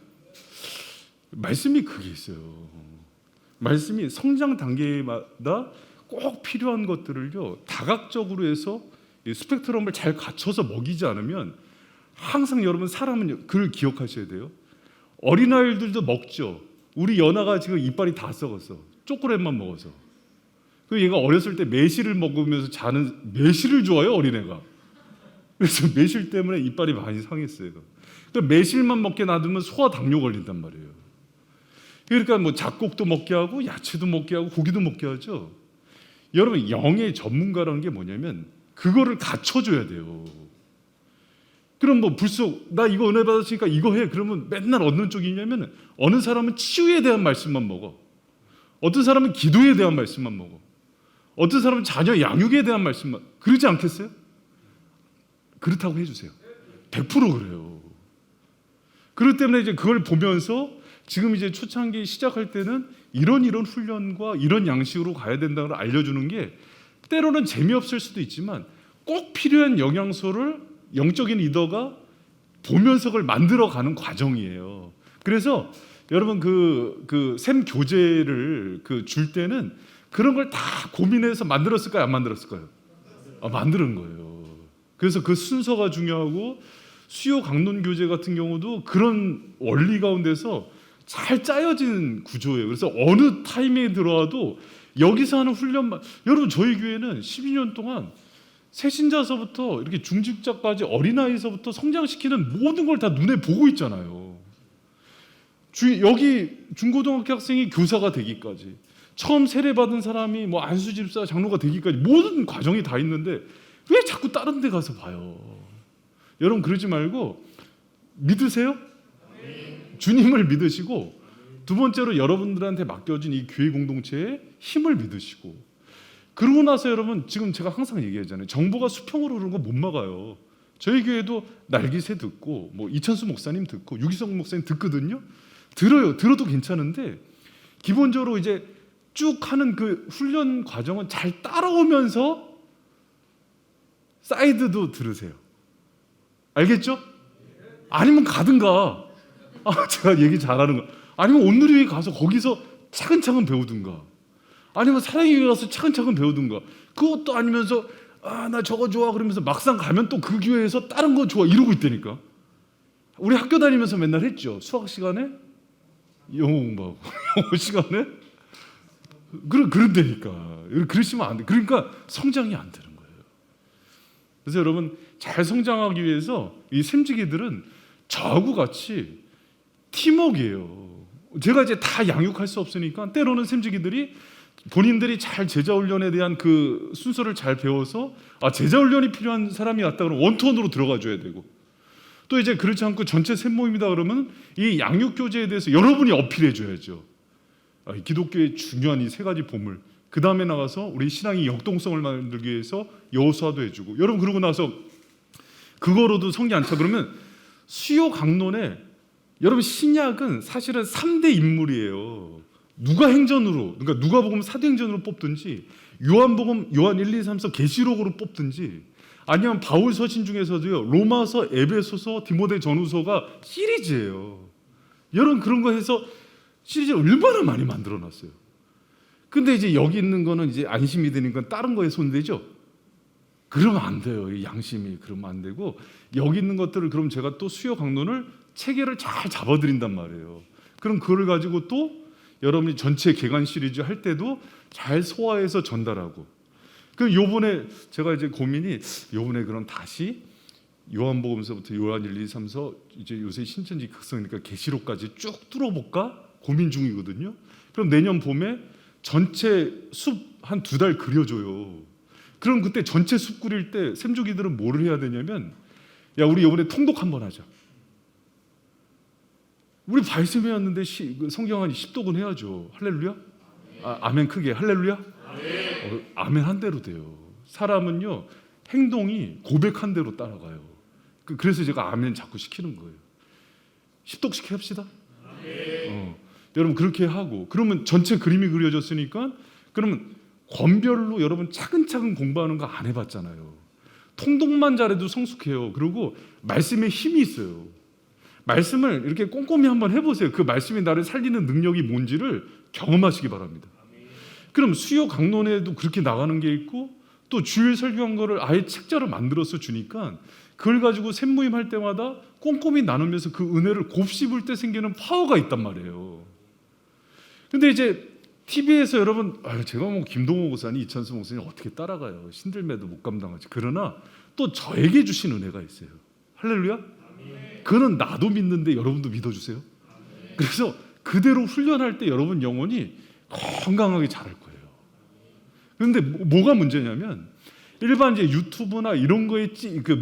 말씀이 그게 있어요. 말씀이 성장 단계마다 꼭 필요한 것들을요 다각적으로 해서 스펙트럼을 잘 갖춰서 먹이지 않으면 항상 여러분 사람은 그걸 기억하셔야 돼요. 어린아이들도 먹죠. 우리 연아가 지금 이빨이 다 썩었어. 초콜릿만 먹어서. 그 얘가 어렸을 때 매실을 먹으면서 자는, 매실을 좋아해요 어린애가. 그래서 매실 때문에 이빨이 많이 상했어요. 그러니까 매실만 먹게 놔두면 소화 당뇨 걸린단 말이에요. 그러니까 뭐 잡곡도 먹게 하고 야채도 먹게 하고 고기도 먹게 하죠. 여러분 영의 전문가라는 게 뭐냐면 그거를 갖춰줘야 돼요. 그럼 뭐 불쑥 나 이거 은혜 받았으니까 이거 해 그러면 맨날 어느 쪽이냐면, 어느 사람은 치유에 대한 말씀만 먹어, 어떤 사람은 기도에 대한 말씀만 먹어, 어떤 사람은 자녀 양육에 대한 말씀만. 그러지 않겠어요? 그렇다고 해주세요. 100% 그래요. 그렇기 때문에 이제 그걸 보면서 지금 이제 초창기 시작할 때는 이런 훈련과 이런 양식으로 가야 된다는 걸 알려주는 게 때로는 재미없을 수도 있지만 꼭 필요한 영양소를 영적인 리더가 보면서 그걸 만들어가는 과정이에요. 그래서 여러분 샘 교재를 줄 때는 그런 걸 다 고민해서 만들었을까요? 안 만들었을까요? 만드는 거예요. 그래서 그 순서가 중요하고, 수요 강론 교재 같은 경우도 그런 원리 가운데서 잘 짜여진 구조예요. 그래서 어느 타이밍에 들어와도 여기서 하는 훈련만, 여러분 저희 교회는 12년 동안 새신자서부터 이렇게 중직자까지 어린아이서부터 성장시키는 모든 걸 다 눈에 보고 있잖아요. 여기 중고등학교 학생이 교사가 되기까지, 처음 세례받은 사람이 뭐 안수집사 장로가 되기까지 모든 과정이 다 있는데 왜 자꾸 다른 데 가서 봐요? 여러분 그러지 말고 믿으세요? 주님을 믿으시고, 두 번째로 여러분들한테 맡겨진 이 교회 공동체의 힘을 믿으시고, 그러고 나서 여러분 지금 제가 항상 얘기하잖아요. 정보가 수평으로 오르는 거 못 막아요. 저희 교회도 날기새 듣고 뭐 이천수 목사님 듣고 유기성 목사님 듣거든요. 들어도 괜찮은데 기본적으로 이제 쭉 하는 그 훈련 과정은 잘 따라오면서 사이드도 들으세요. 알겠죠? 아니면 가든가. 제가 얘기 잘하는 거. 아니면 온누리에 가서 거기서 차근차근 배우든가. 아니면 사랑교회 가서 차근차근 배우든가. 그것도 아니면서 나 저거 좋아 그러면서 막상 가면 또 그 교회에서 다른 거 좋아 이러고 있다니까. 우리 학교 다니면서 맨날 했죠. 수학 시간에 영어 공부하고 영어 시간에 그런다니까. 그러시면 안 돼. 그러니까 성장이 안 되는 거예요. 그래서 여러분 잘 성장하기 위해서 이 샘지기들은 저하고 같이 팀워크예요. 제가 이제 다 양육할 수 없으니까 때로는 샘지기들이 본인들이 잘 제자 훈련에 대한 그 순서를 잘 배워서 제자 훈련이 필요한 사람이 왔다 그러면 원투원으로 들어가 줘야 되고, 또 이제 그렇지 않고 전체 샘 모임이다 그러면 이 양육 교제에 대해서 여러분이 어필해 줘야죠. 기독교의 중요한 이 세 가지 보물. 그 다음에 나가서 우리 신앙의 역동성을 만들기 위해서 여호수아도 해주고, 여러분 그러고 나서 그거로도 성기 안 차 그러면 수요 강론에, 여러분 신약은 사실은 3대 인물이에요. 누가 행전으로, 그러니까 누가복음 사도행전으로 뽑든지 요한복음 요한 1, 2, 3, 4 계시록으로 뽑든지 아니면 바울 서신 중에서도요 로마서, 에베소서, 디모데 전후서가 시리즈예요. 여러분 그런 거 해서 시리즈 얼마나 많이 만들어놨어요. 근데 이제 여기 있는 거는 이제 안심이 되니까 다른 거에 손대죠. 그러면 안 돼요. 이 양심이 그러면 안 되고 여기 있는 것들을 그럼 제가 또 수요 강론을 체계를 잘 잡아드린단 말이에요. 그럼 그걸 가지고 또 여러분이 전체 개관 시리즈 할 때도 잘 소화해서 전달하고. 그 요번에 제가 이제 고민이 요번에 그럼 다시 요한복음서부터 요한 1, 2, 3, 4 이제 요새 신천지 극성이니까 계시록까지 쭉 뚫어볼까 고민 중이거든요. 그럼 내년 봄에 전체 숲 한 2달 그려줘요. 그럼 그때 전체 숲 그릴 때 샘족이들은 뭐를 해야 되냐면 야 우리 이번에 통독 한번 하자. 우리 발심해 왔는데 성경 한 10독은 해야죠. 할렐루야? 아멘 크게 할렐루야? 아멘 한 대로 돼요. 사람은요 행동이 고백한 대로 따라가요. 그래서 제가 아멘 자꾸 시키는 거예요. 10독씩 합시다. 여러분 그렇게 하고 그러면 전체 그림이 그려졌으니까 그러면 권별로 여러분 차근차근 공부하는 거 안 해봤잖아요. 통독만 잘해도 성숙해요. 그리고 말씀에 힘이 있어요. 말씀을 이렇게 꼼꼼히 한번 해보세요. 그 말씀이 나를 살리는 능력이 뭔지를 경험하시기 바랍니다. 그럼 수요 강론에도 그렇게 나가는 게 있고 또 주일 설교한 거를 아예 책자로 만들어서 주니까 그걸 가지고 샘모임 할 때마다 꼼꼼히 나누면서 그 은혜를 곱씹을 때 생기는 파워가 있단 말이에요. 근데 이제 TV에서 여러분 제가 뭐 김동호 목사님, 이찬수 목사님 어떻게 따라가요. 신들매도 못 감당하지. 그러나 또 저에게 주신 은혜가 있어요. 할렐루야. 그거는 나도 믿는데 여러분도 믿어주세요. 그래서 그대로 훈련할 때 여러분 영혼이 건강하게 자랄 거예요. 그런데 뭐가 문제냐면 일반 이제 유튜브나 이런 거에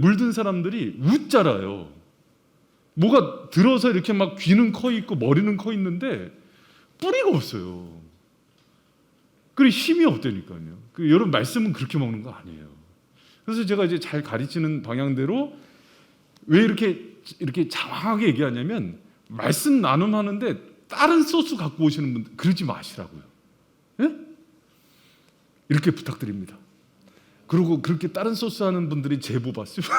물든 사람들이 웃자라요. 뭐가 들어서 이렇게 막 귀는 커 있고 머리는 커 있는데 뿌리가 없어요. 그리고 힘이 없다니까요. 여러분 말씀은 그렇게 먹는 거 아니에요. 그래서 제가 이제 잘 가르치는 방향대로 왜 이렇게 장황하게 얘기하냐면 말씀 나눔하는데 다른 소스 갖고 오시는 분들 그러지 마시라고요. 예? 이렇게 부탁드립니다. 그리고 그렇게 다른 소스 하는 분들이 제보 받으면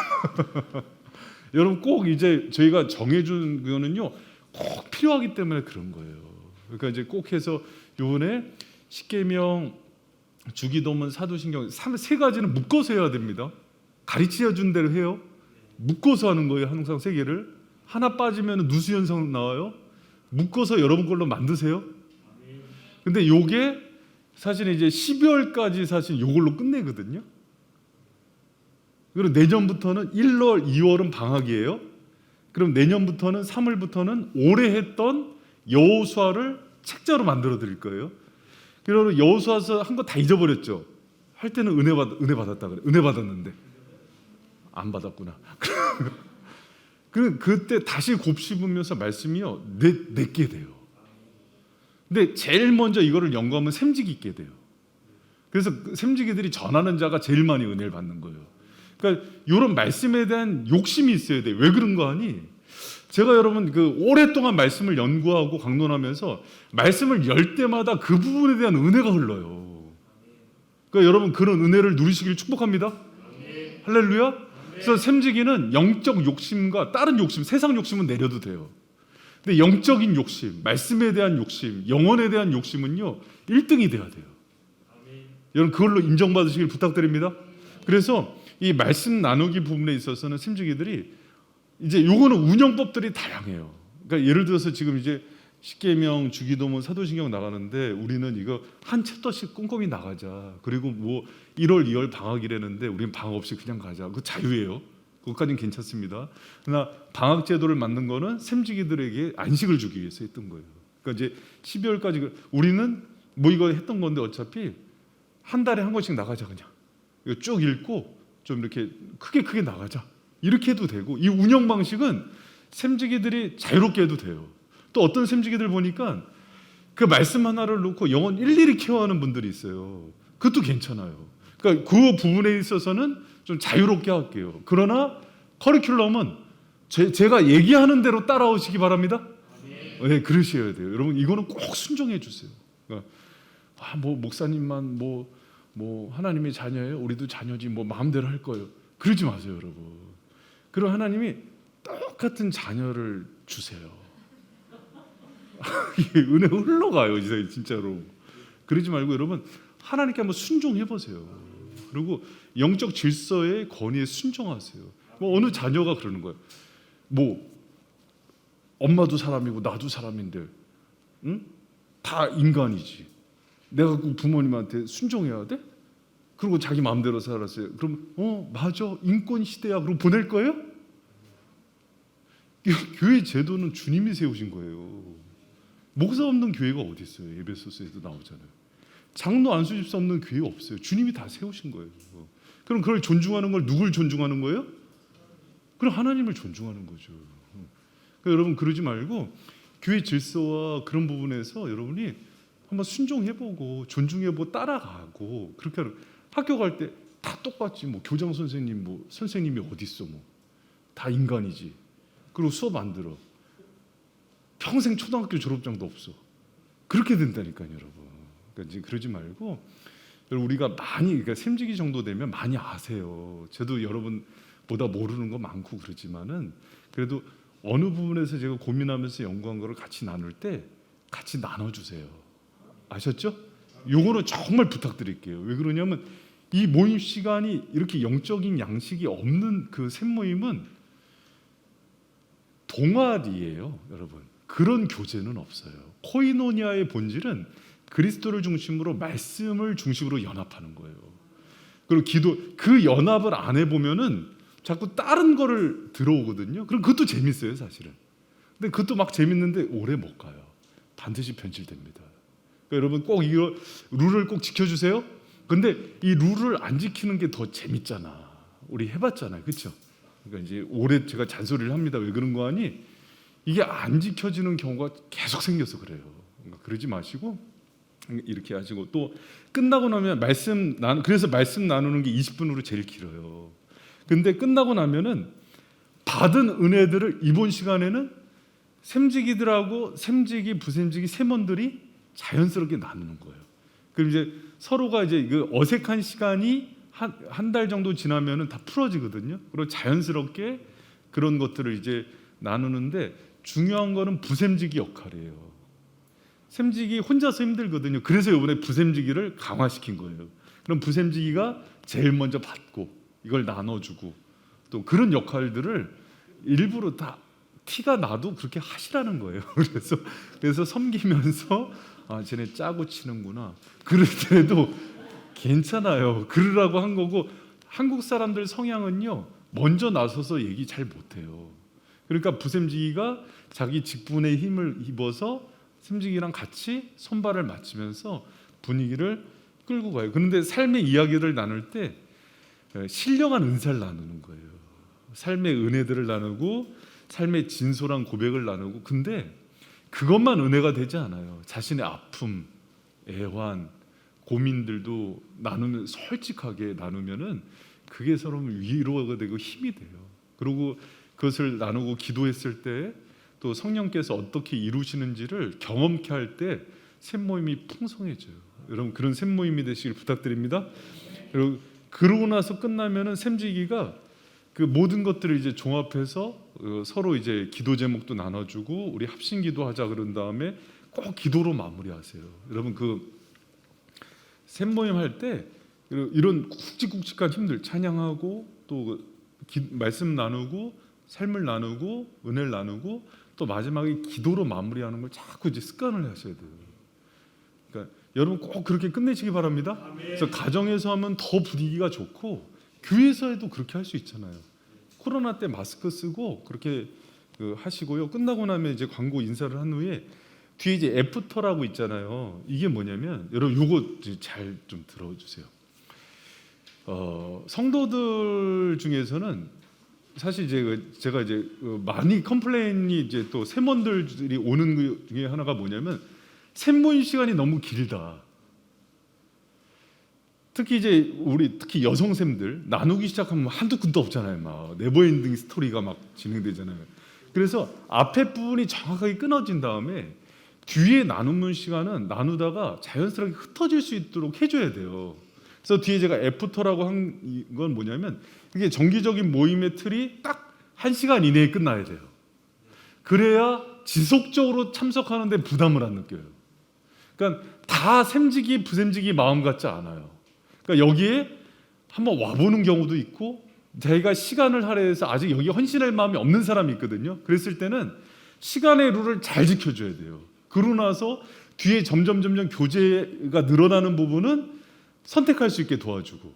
여러분 꼭 이제 저희가 정해준 거는요 꼭 필요하기 때문에 그런 거예요. 그러니까 이제 꼭 해서 요번에 십계명, 주기도문, 사도신경 3가지는 묶어서 해야 됩니다. 가르쳐 준 대로 해요. 묶어서 하는 거예요. 항상 3개를. 하나 빠지면 누수현상 나와요. 묶어서 여러분 걸로 만드세요. 근데 요게 사실 이제 12월까지 사실 요걸로 끝내거든요. 그리고 내년부터는 1월, 2월은 방학이에요. 그럼 내년부터는 3월부터는 올해 했던 여호수아를 책자로 만들어 드릴 거예요. 그리고 여호수아서 한 거 다 잊어버렸죠. 할 때는 은혜 받았다 그래. 은혜 받았는데 안 받았구나. 그때 다시 곱씹으면서 말씀이요 내게 돼요. 근데 제일 먼저 이거를 연구하면 샘직이 있게 돼요. 그래서 샘직이들이 전하는 자가 제일 많이 은혜를 받는 거예요. 그러니까 이런 말씀에 대한 욕심이 있어야 돼요. 왜 그런 거 아니? 제가 여러분 오랫동안 말씀을 연구하고 강론하면서 말씀을 열 때마다 그 부분에 대한 은혜가 흘러요. 그러니까 여러분 그런 은혜를 누리시길 축복합니다. 할렐루야. 그래서 샘지기는 영적 욕심과 다른 욕심, 세상 욕심은 내려도 돼요. 근데 영적인 욕심, 말씀에 대한 욕심, 영혼에 대한 욕심은요 1등이 돼야 돼요. 여러분 그걸로 인정받으시길 부탁드립니다. 그래서 이 말씀 나누기 부분에 있어서는 샘지기들이 이제 요거는 운영법들이 다양해요. 그러니까 예를 들어서 지금 이제 십계명, 주기도문, 사도신경 나가는데 우리는 이거 한 챕터씩 꼼꼼히 나가자. 그리고 뭐 1월, 2월 방학이라는데 우리는 방학 없이 그냥 가자. 그거 자유예요. 그것까지는 괜찮습니다. 그러나 방학 제도를 만든 거는 샘지기들에게 안식을 주기 위해서 했던 거예요. 그러니까 이제 12월까지 우리는 뭐 이거 했던 건데 어차피 한 달에 한 권씩 나가자 그냥. 이거 쭉 읽고 좀 이렇게 크게 나가자. 이렇게 해도 되고 이 운영 방식은 샘지기들이 자유롭게 해도 돼요. 또 어떤 샘지기들 보니까 그 말씀 하나를 놓고 영혼 일일이 케어하는 분들이 있어요. 그것도 괜찮아요. 그러니까 그 부분에 있어서는 좀 자유롭게 할게요. 그러나 커리큘럼은 제가 얘기하는 대로 따라오시기 바랍니다. 네, 그러셔야 돼요. 여러분 이거는 꼭 순종해 주세요. 그러니까 뭐 목사님만 뭐 하나님의 자녀예요. 우리도 자녀지 뭐 마음대로 할 거예요. 그러지 마세요, 여러분. 그럼 하나님이 똑같은 자녀를 주세요. 이게 은혜가 흘러가요, 진짜로. 그러지 말고 여러분 하나님께 한번 순종해 보세요. 그리고 영적 질서의 권위에 순종하세요. 뭐 어느 자녀가 그러는 거예요. 뭐 엄마도 사람이고 나도 사람인데, 응? 다 인간이지. 내가 꼭 부모님한테 순종해야 돼? 그리고 자기 마음대로 살았어요. 그럼 맞아, 인권 시대야. 그럼 보낼 거예요? 교회 제도는 주님이 세우신 거예요. 목사 없는 교회가 어디 있어요? 에베소서에도 나오잖아요. 장로 안수집사 없는 교회 없어요. 주님이 다 세우신 거예요. 그럼 그걸 존중하는 걸 누굴 존중하는 거예요? 그럼 하나님을 존중하는 거죠. 그러니까 여러분 그러지 말고 교회 질서와 그런 부분에서 여러분이 한번 순종해보고 존중해보고 따라가고 그렇게 하는. 학교 갈 때 다 똑같지. 뭐 교장 선생님 뭐 선생님이 어디 있어? 뭐 다 인간이지. 그리고 수업 안 들어. 평생 초등학교 졸업장도 없어. 그렇게 된다니까요, 여러분. 그러니까 이제 그러지 말고 우리가 많이 그러니까 샘지기 정도 되면 많이 아세요. 저도 여러분보다 모르는 거 많고 그러지만은 그래도 어느 부분에서 제가 고민하면서 연구한 거를 같이 나눌 때 같이 나눠주세요. 아셨죠? 요거는 정말 부탁드릴게요. 왜 그러냐면 이 모임 시간이 이렇게 영적인 양식이 없는 그 샘모임은 동아리예요, 여러분. 그런 교제는 없어요. 코이노니아의 본질은 그리스도를 중심으로 말씀을 중심으로 연합하는 거예요. 그리고 그 연합을 안 해보면은 자꾸 다른 거를 들어오거든요. 그럼 그것도 재밌어요, 사실은. 근데 그것도 막 재밌는데 오래 못 가요. 반드시 변질됩니다. 그러니까 여러분 꼭 이거 룰을 꼭 지켜주세요. 근데 이 룰을 안 지키는 게 더 재밌잖아. 우리 해봤잖아요, 그렇죠? 그러니까 이제 오래 제가 잔소리를 합니다. 왜 그런 거 아니? 이게 안 지켜지는 경우가 계속 생겨서 그래요. 그러니까 그러지 마시고 이렇게 하시고 또 끝나고 나면 그래서 말씀 나누는 게 20분으로 제일 길어요. 근데 끝나고 나면은 받은 은혜들을 이번 시간에는 샘지기들하고 샘지기, 부샘지기, 세몬들이 자연스럽게 나누는 거예요. 그럼 이제 서로가 이제 그 어색한 시간이 한 달 정도 지나면은 다 풀어지거든요. 그리고 자연스럽게 그런 것들을 이제 나누는데 중요한 거는 부샘지기 역할이에요. 샘지기 혼자서 힘들거든요. 그래서 이번에 부샘지기를 강화시킨 거예요. 그럼 부샘지기가 제일 먼저 받고 이걸 나눠주고 또 그런 역할들을 일부러 다 티가 나도 그렇게 하시라는 거예요. 그래서 섬기면서 쟤네 짜고 치는구나. 그럴 때도 괜찮아요. 그러라고 한 거고 한국 사람들 성향은요. 먼저 나서서 얘기 잘 못해요. 그러니까 부샘지기가 자기 직분에 힘을 입어서 샘지기랑 같이 손발을 맞추면서 분위기를 끌고 가요. 그런데 삶의 이야기를 나눌 때 신령한 은사를 나누는 거예요. 삶의 은혜들을 나누고 삶의 진솔한 고백을 나누고 근데 그것만 은혜가 되지 않아요. 자신의 아픔, 애환, 고민들도 나누면 솔직하게 나누면은 그게 서로 위로가 되고 힘이 돼요. 그리고 그것을 나누고 기도했을 때 또 성령께서 어떻게 이루시는지를 경험케 할 때 샘모임이 풍성해져요. 여러분 그런 샘모임이 되시길 부탁드립니다. 그리고 그러고 나서 끝나면은 샘지기가 그 모든 것들을 이제 종합해서 서로 이제 기도 제목도 나눠주고 우리 합심 기도하자 그런 다음에 꼭 기도로 마무리하세요. 여러분 그 샘모임 할 때 이런 굵직굵직한 힘들 찬양하고 또 말씀 나누고 삶을 나누고 은혜를 나누고 또 마지막에 기도로 마무리하는 걸 자꾸 이제 습관을 하셔야 돼요. 그러니까 여러분 꼭 그렇게 끝내시기 바랍니다. 그래서 가정에서 하면 더 분위기가 좋고 교회에서 해도 그렇게 할 수 있잖아요. 코로나 때 마스크 쓰고 그렇게 하시고요. 끝나고 나면 이제 광고 인사를 한 후에 뒤에 이제 애프터라고 있잖아요. 이게 뭐냐면 여러분 요거 잘 좀 들어주세요. 성도들 중에서는 사실 제가 이제 많이 컴플레인이 이제 또 샘원들이 오는 그 중에 하나가 뭐냐면 샘모임 시간이 너무 길다. 특히 이제 특히 여성샘들 나누기 시작하면 한두 끈도 없잖아요. 막 네버엔딩 스토리가 막 진행되잖아요. 그래서 앞에 부분이 정확하게 끊어진 다음에 뒤에 나누는 시간은 나누다가 자연스럽게 흩어질 수 있도록 해줘야 돼요. 그래서 뒤에 제가 애프터라고 한 건 뭐냐면 이게 정기적인 모임의 틀이 딱 1시간 이내에 끝나야 돼요. 그래야 지속적으로 참석하는데 부담을 안 느껴요. 그러니까 다 샘지기 부샘지기 마음 같지 않아요. 그러니까 여기에 한번 와보는 경우도 있고 자기가 시간을 할애해서 아직 여기 헌신할 마음이 없는 사람이 있거든요. 그랬을 때는 시간의 룰을 잘 지켜줘야 돼요. 그러고 나서 뒤에 점점 교제가 늘어나는 부분은 선택할 수 있게 도와주고,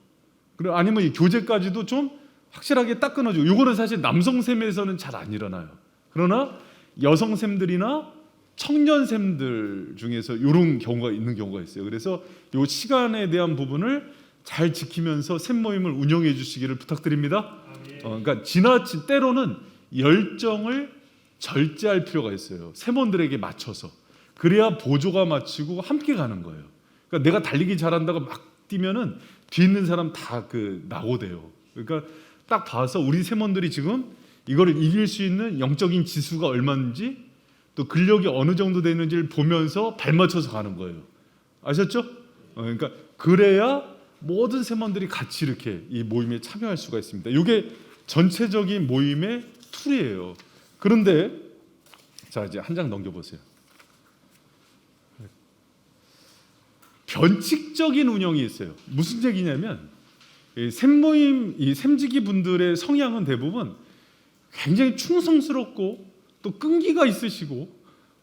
그리고 아니면 이 교제까지도 좀 확실하게 딱 끊어주고. 이거는 사실 남성샘에서는 잘 안 일어나요. 그러나 여성샘들이나 청년샘들 중에서 이런 경우가 있는 경우가 있어요. 그래서 이 시간에 대한 부분을 잘 지키면서 샘 모임을 운영해 주시기를 부탁드립니다. 그러니까 지나친 때로는 열정을 절제할 필요가 있어요. 샘원들에게 맞춰서. 그래야 보조가 맞추고 함께 가는 거예요. 그러니까 내가 달리기 잘한다고 막 뛰면은 뒤에 있는 사람 다 낙오돼요. 그러니까 딱 봐서 우리 샘원들이 지금 이거를 이길 수 있는 영적인 지수가 얼마인지 또 근력이 어느 정도 되는지를 보면서 발맞춰서 가는 거예요. 아셨죠? 그러니까 그래야 모든 샘원들이 같이 이렇게 이 모임에 참여할 수가 있습니다. 이게 전체적인 모임의 툴이에요. 그런데 자 이제 한 장 넘겨보세요. 변칙적인 운영이 있어요. 무슨 얘기냐면 샘모임 이 샘지기 분들의 성향은 대부분 굉장히 충성스럽고 또 끈기가 있으시고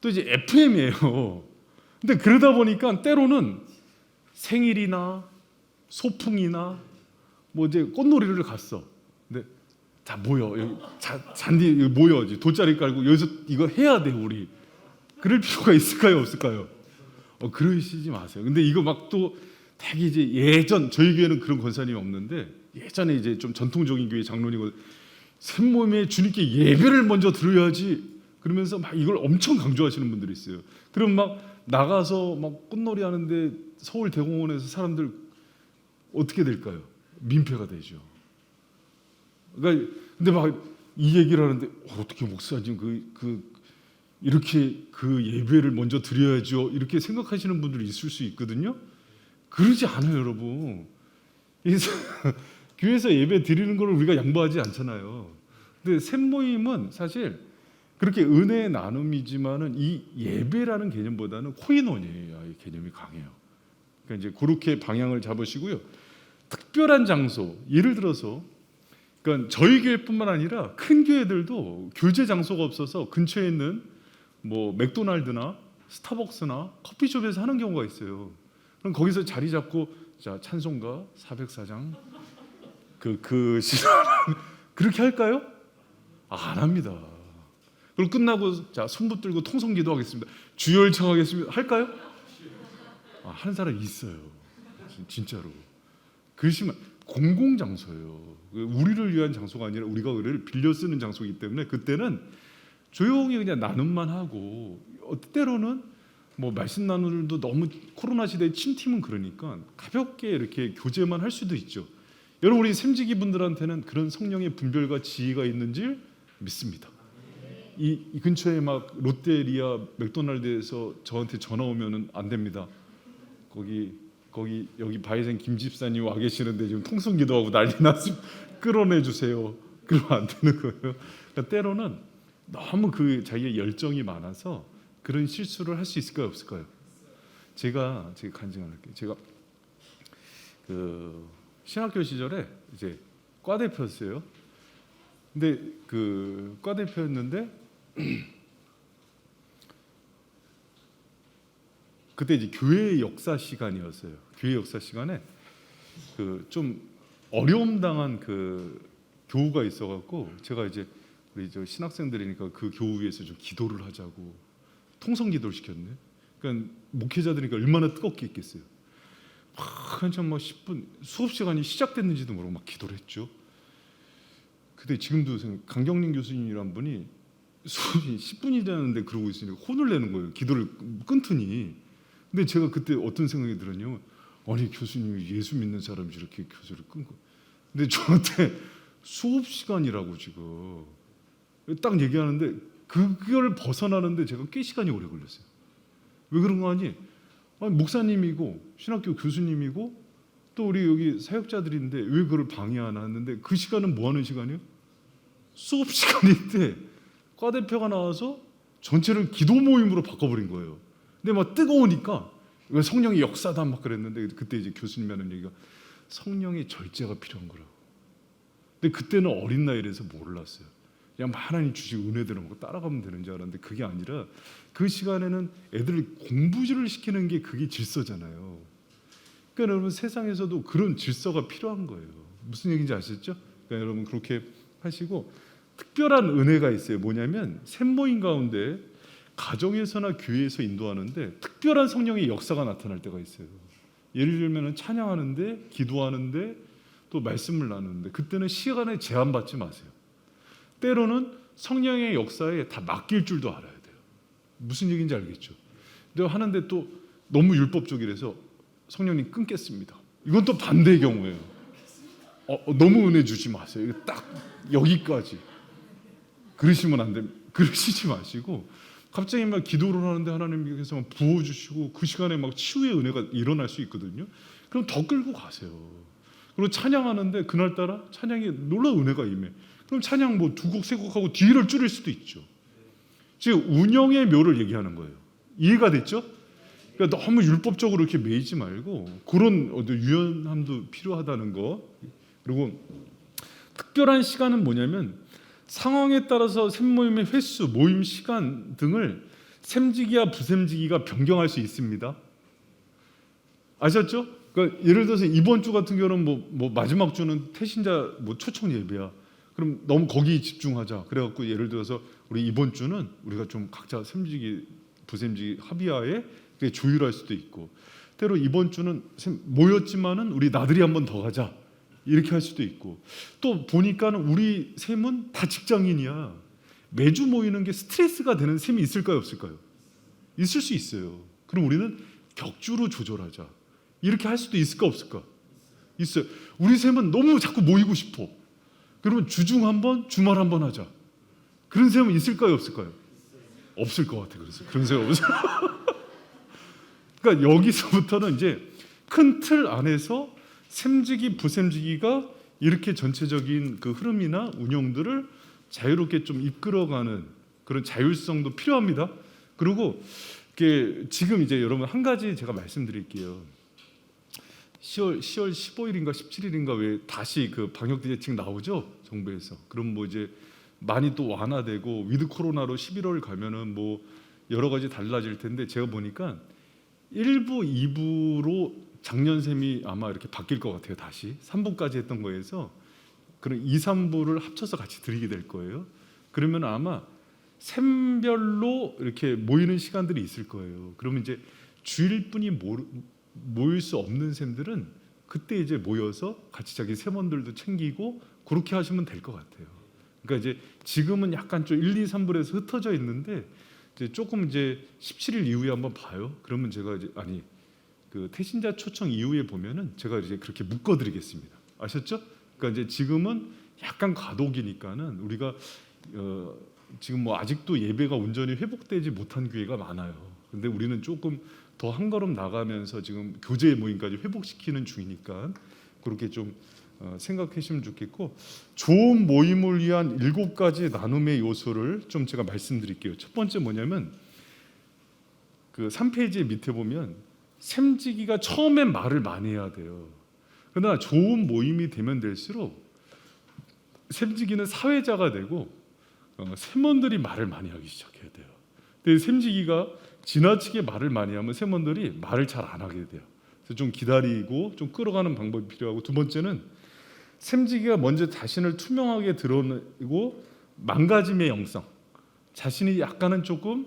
또 이제 FM이에요. 근데 그러다 보니까 때로는 생일이나 소풍이나 뭐 이제 꽃놀이를 갔어. 근데 자 모여 여기 잔디 여기 모여 이제 돗자리 깔고 여기서 이거 해야 돼 우리. 그럴 필요가 있을까요 없을까요? 그러시지 마세요. 근데 이거 막 또 되게 이제 예전 저희 교회는 그런 권사님이 없는데 예전에 이제 좀 전통적인 교회 장로님이 샘모임에 주님께 예배를 먼저 드려야지 그러면서 막 이걸 엄청 강조하시는 분들이 있어요. 그럼 막 나가서 막 꽃놀이 하는데 서울 대공원에서 사람들 어떻게 될까요? 민폐가 되죠. 그러니까 근데 막 이 얘기를 하는데 어떻게 목사님 이렇게 그 예배를 먼저 드려야죠. 이렇게 생각하시는 분들이 있을 수 있거든요. 그러지 않아요, 여러분. 교회에서 예배 드리는 걸 우리가 양보하지 않잖아요. 근데 샘모임은 사실 그렇게 은혜의 나눔이지만은 이 예배라는 개념보다는 코이노니아의 개념이 강해요. 그러니까 이제 그렇게 방향을 잡으시고요. 특별한 장소, 예를 들어서 그러니까 저희 교회뿐만 아니라 큰 교회들도 교제 장소가 없어서 근처에 있는 뭐 맥도날드나 스타벅스나 커피숍에서 하는 경우가 있어요. 그럼 거기서 자리 잡고 자 찬송가 404장 그 시간 그렇게 할까요? 안 합니다. 그리고 끝나고 자 손 붙들고 통성기도 하겠습니다. 주여 청하겠습니다. 할까요? 하는 사람이 있어요. 진짜로. 그러시면 공공 장소예요. 우리를 위한 장소가 아니라 우리가 의를 빌려 쓰는 장소이기 때문에 그때는 조용히 그냥 나눔만 하고 때로는 뭐 말씀 나누는도 너무 코로나 시대에 침팀은 그러니까 가볍게 이렇게 교제만 할 수도 있죠. 여러분 우리 샘지기 분들한테는 그런 성령의 분별과 지혜가 있는지 믿습니다. 이 근처에 막 롯데리아 맥도날드에서 저한테 전화 오면은 안 됩니다. 거기 여기 바이센 김 집사님 와 계시는데 지금 통성기도하고 난리 났으면 끌어내 주세요. 그러면 안 되는 거예요. 그러니까 때로는 너무 자기의 열정이 많아서 그런 실수를 할 수 있을까요, 없을까요? 제가 간증할게요. 제가 신학교 시절에 이제 과 대표였어요. 근데 과 대표였는데 그때 이제 교회 역사 시간이었어요. 교회 역사 시간에 좀 어려움 당한 교우가 있어갖고 제가 이제 우리 저 신학생들이니까 그 교우 위해서 좀 기도를 하자고 통성 기도를 시켰네. 그러니까 목회자들이니까 얼마나 뜨겁게 있겠어요. 한참 막 10분 수업 시간이 시작됐는지도 모르고 막 기도를 했죠. 근데 지금도 강경림 교수님이란 분이 수업이 10분이 되는데 그러고 있으니까 혼을 내는 거예요. 기도를 끊더니. 근데 제가 그때 어떤 생각이 들었냐면 아니 교수님이 예수 믿는 사람이 이렇게 교수를 끊고 근데 저한테 수업 시간이라고 지금 딱 얘기하는데 그걸 벗어나는데 제가 꽤 시간이 오래 걸렸어요. 왜 그런 거 아니? 아니 목사님이고 신학교 교수님이고 또 우리 여기 사역자들인데 왜 그걸 방해하나 했는데 그 시간은 뭐 하는 시간이요? 수업 시간인데 과 대표가 나와서 전체를 기도 모임으로 바꿔버린 거예요. 근데 막 뜨거우니까 왜 성령의 역사다 막 그랬는데 그때 이제 교수님이 하는 얘기가 성령의 절제가 필요한 거라고. 근데 그때는 어린 나이라서 몰랐어요. 그냥 하나님 주신 은혜대로 먹고 따라가면 되는 줄 알았는데 그게 아니라 그 시간에는 애들을 공부를 시키는 게 그게 질서잖아요. 그러니까 여러분 세상에서도 그런 질서가 필요한 거예요. 무슨 얘기인지 아시죠? 그러니까 여러분 그렇게 하시고 특별한 은혜가 있어요. 뭐냐면 샘모임 가운데 가정에서나 교회에서 인도하는데 특별한 성령의 역사가 나타날 때가 있어요. 예를 들면 찬양하는데 기도하는데 또 말씀을 나누는데 그때는 시간에 제한받지 마세요. 때로는 성령의 역사에 다 맡길 줄도 알아야 돼요. 무슨 얘기인지 알겠죠? 근데 하는데 또 너무 율법적이라서 성령님 끊겠습니다. 이건 또 반대의 경우예요. 너무 은혜 주지 마세요. 이거 딱 여기까지. 그러시면 안 됩니다. 그러시지 마시고 갑자기 막 기도를 하는데 하나님께서 막 부어주시고 그 시간에 막 치유의 은혜가 일어날 수 있거든요. 그럼 더 끌고 가세요. 그리고 찬양하는데 그날따라 찬양에 놀라운 은혜가 임해. 그럼 찬양 뭐 두 곡 세 곡 하고 뒤를 줄일 수도 있죠. 지금 운영의 묘를 얘기하는 거예요. 이해가 됐죠? 그러니까 너무 율법적으로 이렇게 매이지 말고 그런 유연함도 필요하다는 거. 그리고 특별한 시간은 뭐냐면 상황에 따라서 샘모임의 횟수, 모임 시간 등을 샘지기와 부샘지기가 변경할 수 있습니다. 아셨죠? 그러니까 예를 들어서 이번 주 같은 경우는 뭐 마지막 주는 태신자 뭐 초청 예배야. 그럼 너무 거기 집중하자. 그래갖고 예를 들어서 우리 이번 주는 우리가 좀 각자 샘지기, 부샘지기 합의하에 조율할 수도 있고, 때로 이번 주는 모였지만은 우리 나들이 한번 더 가자. 이렇게 할 수도 있고, 또 보니까는 우리 셈은 다 직장인이야. 매주 모이는 게 스트레스가 되는 셈이 있을까요, 없을까요? 있을 수 있어요. 그럼 우리는 격주로 조절하자. 이렇게 할 수도 있을까, 없을까? 있어요. 우리 셈은 너무 자꾸 모이고 싶어. 그러면 주중 한번, 주말 한번 하자. 그런 셈은 있을까요, 없을까요? 없을 것 같아. 그래서 그런 셈 없어요. 그러니까 여기서부터는 이제 큰 틀 안에서 샘지기, 부샘지기가 이렇게 전체적인 그 흐름이나 운영들을 자유롭게 좀 이끌어가는 그런 자율성도 필요합니다. 그리고 이게 지금 이제 여러분 한 가지 제가 말씀드릴게요. 10월 15일인가 17일인가 왜 다시 그 방역 대책 나오죠? 정부에서. 그럼 뭐 이제 많이 또 완화되고 위드 코로나로 11월 가면은 뭐 여러 가지 달라질 텐데 제가 보니까 1부, 2부로 작년 셈이 아마 이렇게 바뀔 것 같아요. 다시 3부까지 했던 거에서 그런 2, 3부를 합쳐서 같이 드리게 될 거예요. 그러면 아마 셈별로 이렇게 모이는 시간들이 있을 거예요. 그러면 이제 주일뿐이 모일 수 없는 셈들은 그때 이제 모여서 같이 자기 셈원들도 챙기고 그렇게 하시면 될 것 같아요. 그러니까 이제 지금은 약간 좀 1, 2, 3부에서 흩어져 있는데 이제 조금 이제 17일 이후에 한번 봐요. 그러면 제가 이제 그 태신자 초청 이후에 보면은 제가 이제 그렇게 묶어드리겠습니다. 아셨죠? 그러니까 이제 지금은 약간 과도기니까는 우리가 지금 뭐 아직도 예배가 온전히 회복되지 못한 교회가 많아요. 근데 우리는 조금 더 한 걸음 나가면서 지금 교제 모임까지 회복시키는 중이니까 그렇게 좀 생각하시면 좋겠고, 좋은 모임을 위한 7가지 나눔의 요소를 좀 제가 말씀드릴게요. 첫 번째 뭐냐면 그 3페이지 밑에 보면 샘지기가 처음엔 말을 많이 해야 돼요. 그러나 좋은 모임이 되면 될수록 샘지기는 사회자가 되고 샘원들이 말을 많이 하기 시작해야 돼요. 근데 샘지기가 지나치게 말을 많이 하면 샘원들이 말을 잘 안 하게 돼요. 그래서 좀 기다리고 좀 끌어가는 방법이 필요하고, 두 번째는 샘지기가 먼저 자신을 투명하게 드러내고 망가짐의 영성, 자신이 약간은 조금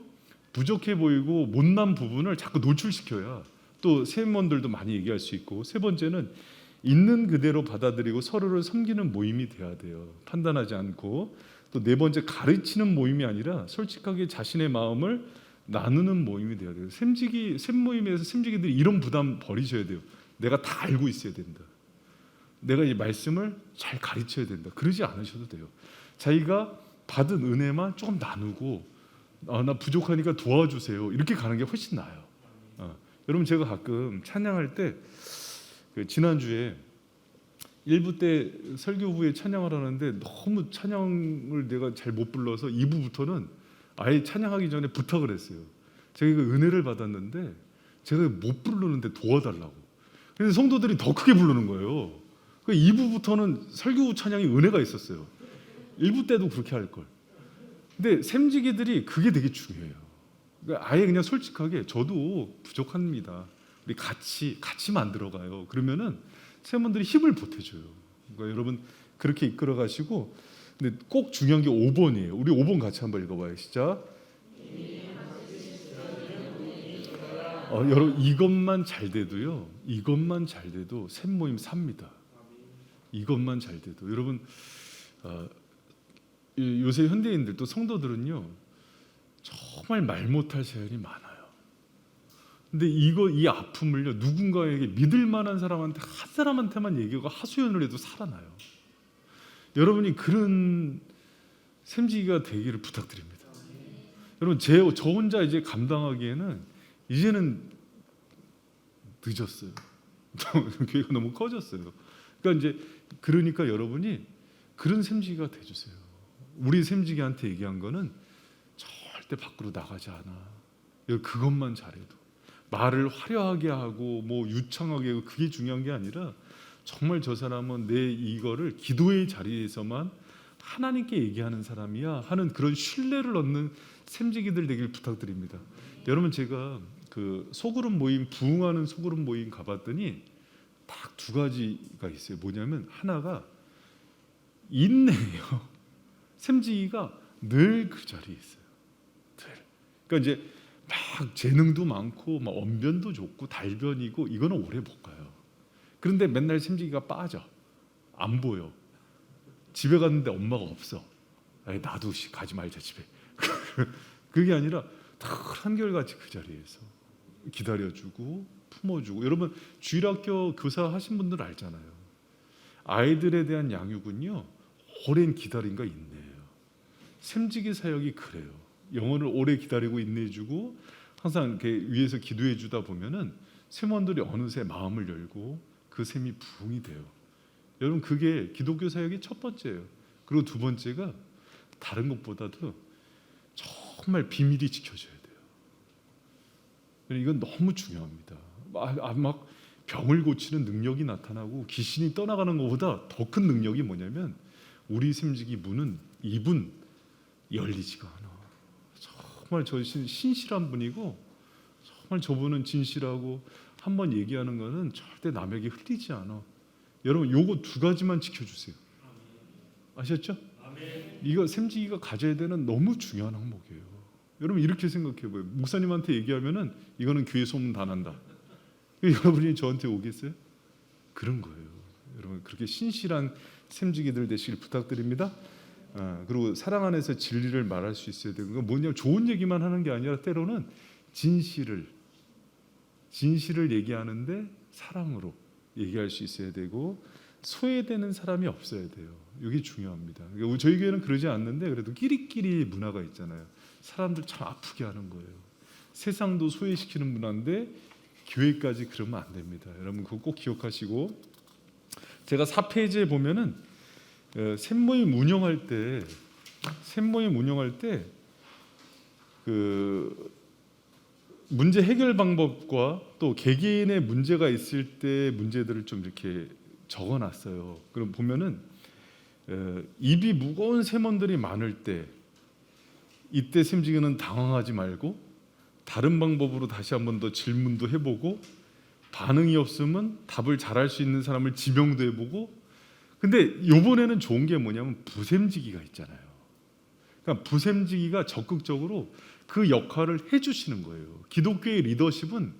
부족해 보이고 못난 부분을 자꾸 노출시켜야 또 샘원들도 많이 얘기할 수 있고, 세 번째는 있는 그대로 받아들이고 서로를 섬기는 모임이 돼야 돼요. 판단하지 않고. 또 네 번째, 가르치는 모임이 아니라 솔직하게 자신의 마음을 나누는 모임이 돼야 돼요. 샘 모임에서 샘지기들이 이런 부담 버리셔야 돼요. 내가 다 알고 있어야 된다. 내가 이 말씀을 잘 가르쳐야 된다. 그러지 않으셔도 돼요. 자기가 받은 은혜만 조금 나누고 나 부족하니까 도와주세요. 이렇게 가는 게 훨씬 나아요. 여러분 제가 가끔 찬양할 때 지난주에 1부 때 설교 후에 찬양을 하는데 너무 찬양을 내가 잘 못 불러서 2부부터는 아예 찬양하기 전에 부탁을 했어요. 제가 그 은혜를 받았는데 제가 못 부르는데 도와달라고. 그래서 성도들이 더 크게 부르는 거예요. 2부부터는 설교 후 찬양이 은혜가 있었어요. 1부 때도 그렇게 할 걸. 근데 샘지기들이 그게 되게 중요해요. 그러니까 아예 그냥 솔직하게 저도 부족합니다. 우리 같이 만들어가요. 그러면은 세몬들이 힘을 보태줘요. 그러니까 여러분 그렇게 이끌어 가시고, 근데 꼭 중요한 게 5번이에요. 우리 5번 같이 한번 읽어봐요. 시작. 여러분 이것만 잘 돼도요. 이것만 잘 돼도 샘모임 삽니다. 이것만 잘 돼도 여러분 요새 현대인들 또 성도들은요 정말 말 못할 사연이 많아요. 근데 이 아픔을요 누군가에게 믿을 만한 사람한테 한 사람한테만 얘기하고 하소연을 해도 살아나요. 여러분이 그런 샘지기가 되기를 부탁드립니다. 여러분 저 혼자 이제 감당하기에는 이제는 늦었어요. 교회가 너무 커졌어요. 그러니까 여러분이 그런 샘지기가 돼주세요. 우리 샘지기한테 얘기한 거는 절대 밖으로 나가지 않아. 그것만 잘해도 말을 화려하게 하고 뭐 유창하게 하고 그게 중요한 게 아니라 정말 저 사람은 내 이거를 기도의 자리에서만 하나님께 얘기하는 사람이야 하는 그런 신뢰를 얻는 샘지기들 되길 부탁드립니다. 여러분 제가 그 소그룹 모임 부흥하는 소그룹 모임 가봤더니 딱 두 가지가 있어요. 뭐냐면 하나가 인내예요. 샘지기가 늘 그 자리에 있어요. 그러니까 이제 막 재능도 많고 막 언변도 좋고 달변이고 이거는 오래 못 가요. 그런데 맨날 샘지기가 빠져. 안 보여. 집에 갔는데 엄마가 없어. 아이, 나도 가지 말자 집에. 그게 아니라 다 한결같이 그 자리에서 기다려주고 품어주고. 여러분 주일학교 교사 하신 분들 알잖아요. 아이들에 대한 양육은요 오랜 기다림과 인내예요. 샘지기 사역이 그래요. 영혼을 오래 기다리고 인내해주고 항상 이렇게 위에서 기도해주다 보면은 샘원들이 어느새 마음을 열고 그 샘이 부흥이 돼요. 여러분 그게 기독교 사역의 첫 번째예요. 그리고 두 번째가 다른 것보다도 정말 비밀이 지켜져야 돼요. 이건 너무 중요합니다. 막 병을 고치는 능력이 나타나고 귀신이 떠나가는 것보다 더 큰 능력이 뭐냐면 우리 샘지기 문은 입은 열리지가 않아. 정말 저 신실한 분이고 정말 저분은 진실하고 한번 얘기하는 거는 절대 남에게 흘리지 않아. 여러분 요거 두 가지만 지켜주세요. 아셨죠? 이거 샘지기가 가져야 되는 너무 중요한 항목이에요. 여러분 이렇게 생각해봐요. 목사님한테 얘기하면은 이거는 교회 소문 다 난다. 여러분이 저한테 오겠어요? 그런 거예요. 여러분 그렇게 신실한 샘지기들 되시길 부탁드립니다. 그리고 사랑 안에서 진리를 말할 수 있어야 되는 건 뭐냐면 좋은 얘기만 하는 게 아니라 때로는 진실을 얘기하는데 사랑으로 얘기할 수 있어야 되고 소외되는 사람이 없어야 돼요. 이게 중요합니다. 저희 교회는 그러지 않는데 그래도 끼리끼리 문화가 있잖아요. 사람들 참 아프게 하는 거예요. 세상도 소외시키는 문화인데 교회까지 그러면 안 됩니다. 여러분 그거 꼭 기억하시고, 제가 4페이지에 보면은 샘모임 운영할 때 그 문제 해결 방법과 또 개개인의 문제가 있을 때 문제들을 좀 이렇게 적어놨어요. 그럼 보면은 입이 무거운 샘원들이 많을 때 이때 샘지기는 당황하지 말고 다른 방법으로 다시 한 번 더 질문도 해보고 반응이 없으면 답을 잘할 수 있는 사람을 지명도 해보고. 근데 이번에는 좋은 게 뭐냐면 부샘지기가 있잖아요. 그러니까 부샘지기가 적극적으로 그 역할을 해주시는 거예요. 기독교의 리더십은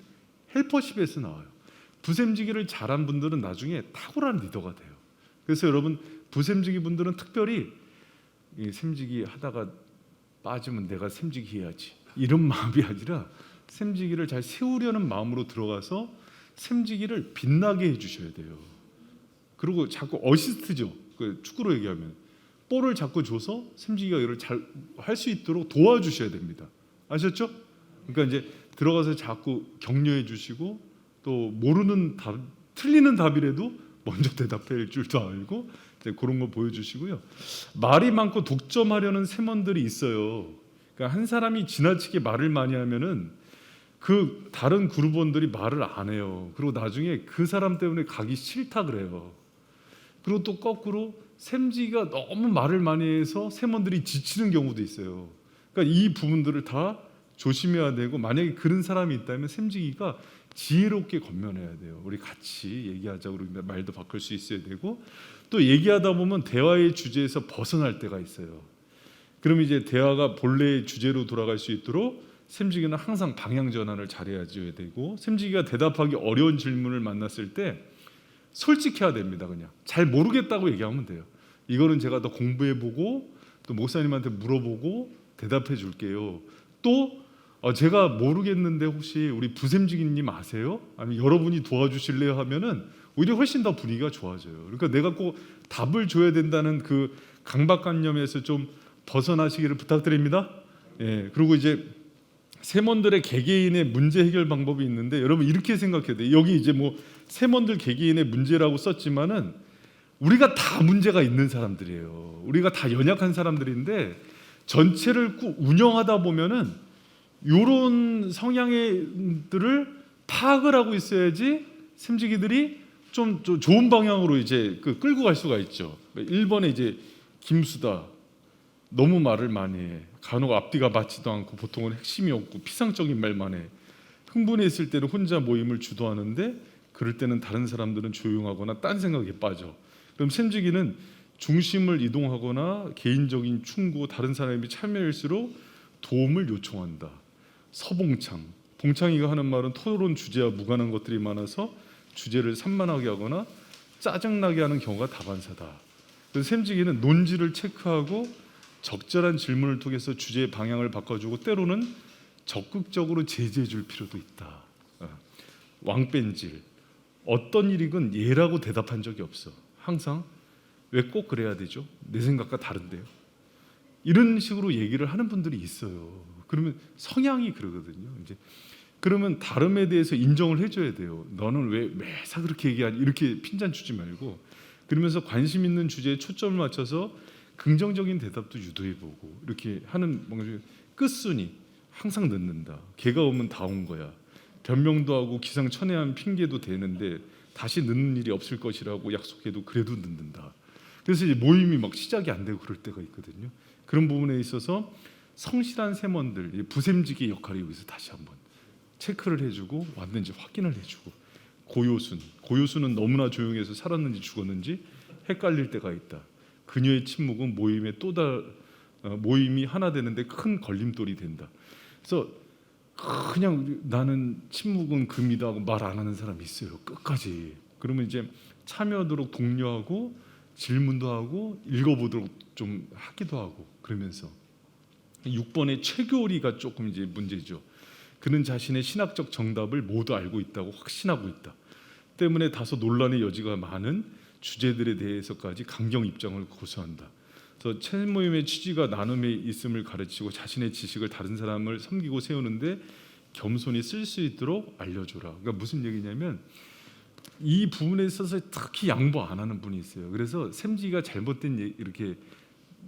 헬퍼십에서 나와요. 부샘지기를 잘한 분들은 나중에 탁월한 리더가 돼요. 그래서 여러분 부샘지기 분들은 특별히 이 샘지기 하다가 빠지면 내가 샘지기 해야지 이런 마음이 아니라 샘지기를 잘 세우려는 마음으로 들어가서 샘지기를 빛나게 해주셔야 돼요. 그리고 자꾸 어시스트죠. 그 축구로 얘기하면 볼을 자꾸 줘서 샘지기가 이걸 잘 할 수 있도록 도와주셔야 됩니다. 아셨죠? 그러니까 이제 들어가서 자꾸 격려해 주시고 또 모르는 답, 틀리는 답이라도 먼저 대답할 줄도 알고 이제 그런 거 보여주시고요. 말이 많고 독점하려는 세먼들이 있어요. 그러니까 한 사람이 지나치게 말을 많이 하면은 그 다른 그룹원들이 말을 안 해요. 그리고 나중에 그 사람 때문에 가기 싫다 그래요. 그리고 또 거꾸로 샘지가 너무 말을 많이 해서 세먼들이 지치는 경우도 있어요. 그러니까 이 부분들을 다 조심해야 되고, 만약에 그런 사람이 있다면 샘지기가 지혜롭게 건면해야 돼요. 우리 같이 얘기하자고 그러면 말도 바꿀 수 있어야 되고, 또 얘기하다 보면 대화의 주제에서 벗어날 때가 있어요. 그럼 이제 대화가 본래의 주제로 돌아갈 수 있도록 샘지기는 항상 방향 전환을 잘해야 되고, 샘지기가 대답하기 어려운 질문을 만났을 때 솔직해야 됩니다. 그냥 잘 모르겠다고 얘기하면 돼요. 이거는 제가 더 공부해보고 또 목사님한테 물어보고 대답해 줄게요. 또 제가 모르겠는데 혹시 우리 부샘지기님 아세요? 아니면 여러분이 도와주실래요? 하면은 오히려 훨씬 더 분위기가 좋아져요. 그러니까 내가 꼭 답을 줘야 된다는 그 강박관념에서 좀 벗어나시기를 부탁드립니다. 예, 그리고 이제 세먼들의 개개인의 문제 해결 방법이 있는데, 여러분 이렇게 생각해야 돼요. 여기 이제 뭐 세먼들 개개인의 문제라고 썼지만은 우리가 다 문제가 있는 사람들이에요. 우리가 다 연약한 사람들인데 전체를 꾹 운영하다 보면은 이런 성향들을 파악을 하고 있어야지 샘지기들이 좀 좋은 방향으로 이제 끌고 갈 수가 있죠. 1번에 이제 김수다. 너무 말을 많이 해. 간혹 앞뒤가 맞지도 않고 보통은 핵심이 없고 피상적인 말만 해. 흥분했을 때는 혼자 모임을 주도하는데 그럴 때는 다른 사람들은 조용하거나 딴 생각에 빠져. 그럼 샘지기는 중심을 이동하거나 개인적인 충고, 다른 사람이 참여할수록 도움을 요청한다. 서봉창. 봉창이가 하는 말은 토론 주제와 무관한 것들이 많아서 주제를 산만하게 하거나 짜증나게 하는 경우가 다반사다. 그래서 샘지기는 논지를 체크하고 적절한 질문을 통해서 주제의 방향을 바꿔주고 때로는 적극적으로 제지해 줄 필요도 있다. 왕뺀질. 어떤 일이건 예라고 대답한 적이 없어. 항상 왜 꼭 그래야 되죠? 내 생각과 다른데요. 이런 식으로 얘기를 하는 분들이 있어요. 그러면 성향이 그러거든요. 이제 그러면 다름에 대해서 인정을 해줘야 돼요. 너는 왜 매사 그렇게 얘기하니? 이렇게 핀잔 주지 말고, 그러면서 관심 있는 주제에 초점을 맞춰서 긍정적인 대답도 유도해보고 이렇게 하는 뭔가 끝순위 항상 늦는다. 걔가 오면 다 온 거야. 변명도 하고 기상천외한 핑계도 대는데 다시 늦는 일이 없을 것이라고 약속해도 그래도 늦는다. 그래서 이제 모임이 막 시작이 안 되고 그럴 때가 있거든요. 그런 부분에 있어서 성실한 세먼들, 부샘지기 역할이 여기서 다시 한번 체크를 해주고 왔는지 확인을 해주고, 고요수는 너무나 조용해서 살았는지 죽었는지 헷갈릴 때가 있다. 그녀의 침묵은 모임이 하나 되는데 큰 걸림돌이 된다. 그래서 그냥 나는 침묵은 금이다 하고 말 안 하는 사람이 있어요. 끝까지. 그러면 이제 참여하도록 독려하고 질문도 하고 읽어보도록 좀 하기도 하고 그러면서 6번의 최교리가 조금 이제 문제죠. 그는 자신의 신학적 정답을 모두 알고 있다고 확신하고 있다. 때문에 다소 논란의 여지가 많은 주제들에 대해서까지 강경 입장을 고수한다. 그래서 채모임의 취지가 나눔에 있음을 가르치고 자신의 지식을 다른 사람을 섬기고 세우는데 겸손히 쓸 수 있도록 알려줘라. 그러니까 무슨 얘기냐면 이 부분에 있어서 특히 양보 안 하는 분이 있어요. 그래서 샘지가 잘못된 이렇게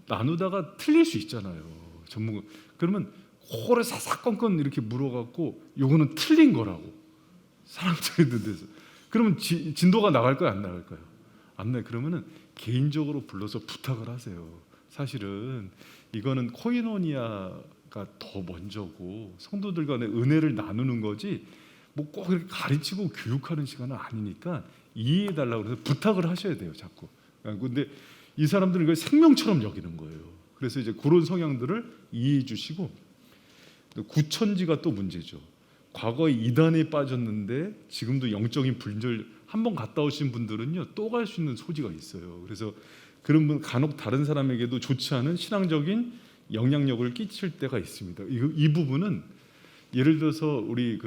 나누다가 틀릴 수 있잖아요. 전문. 그러면 그거를 사사건건 이렇게 물어갖고 요거는 틀린 거라고 사람들이 있는 데서. 그러면 진도가 나갈까요? 안 나갈까요? 안 나요. 그러면은 개인적으로 불러서 부탁을 하세요. 사실은 이거는 코이노니아가 더 먼저고 성도들 간의 은혜를 나누는 거지 뭐 꼭 이렇게 가르치고 교육하는 시간은 아니니까 이해해 달라고 해서 부탁을 하셔야 돼요. 자꾸. 근데 이 사람들은 이걸 생명처럼 여기는 거예요. 그래서 이제 그런 성향들을 이해해 주시고, 구천지가 또 문제죠. 과거에 이단에 빠졌는데 지금도 영적인 분절 한번 갔다 오신 분들은요 또 갈 수 있는 소지가 있어요. 그래서 그런 분 간혹 다른 사람에게도 좋지 않은 신앙적인 영향력을 끼칠 때가 있습니다. 이 부분은 예를 들어서 우리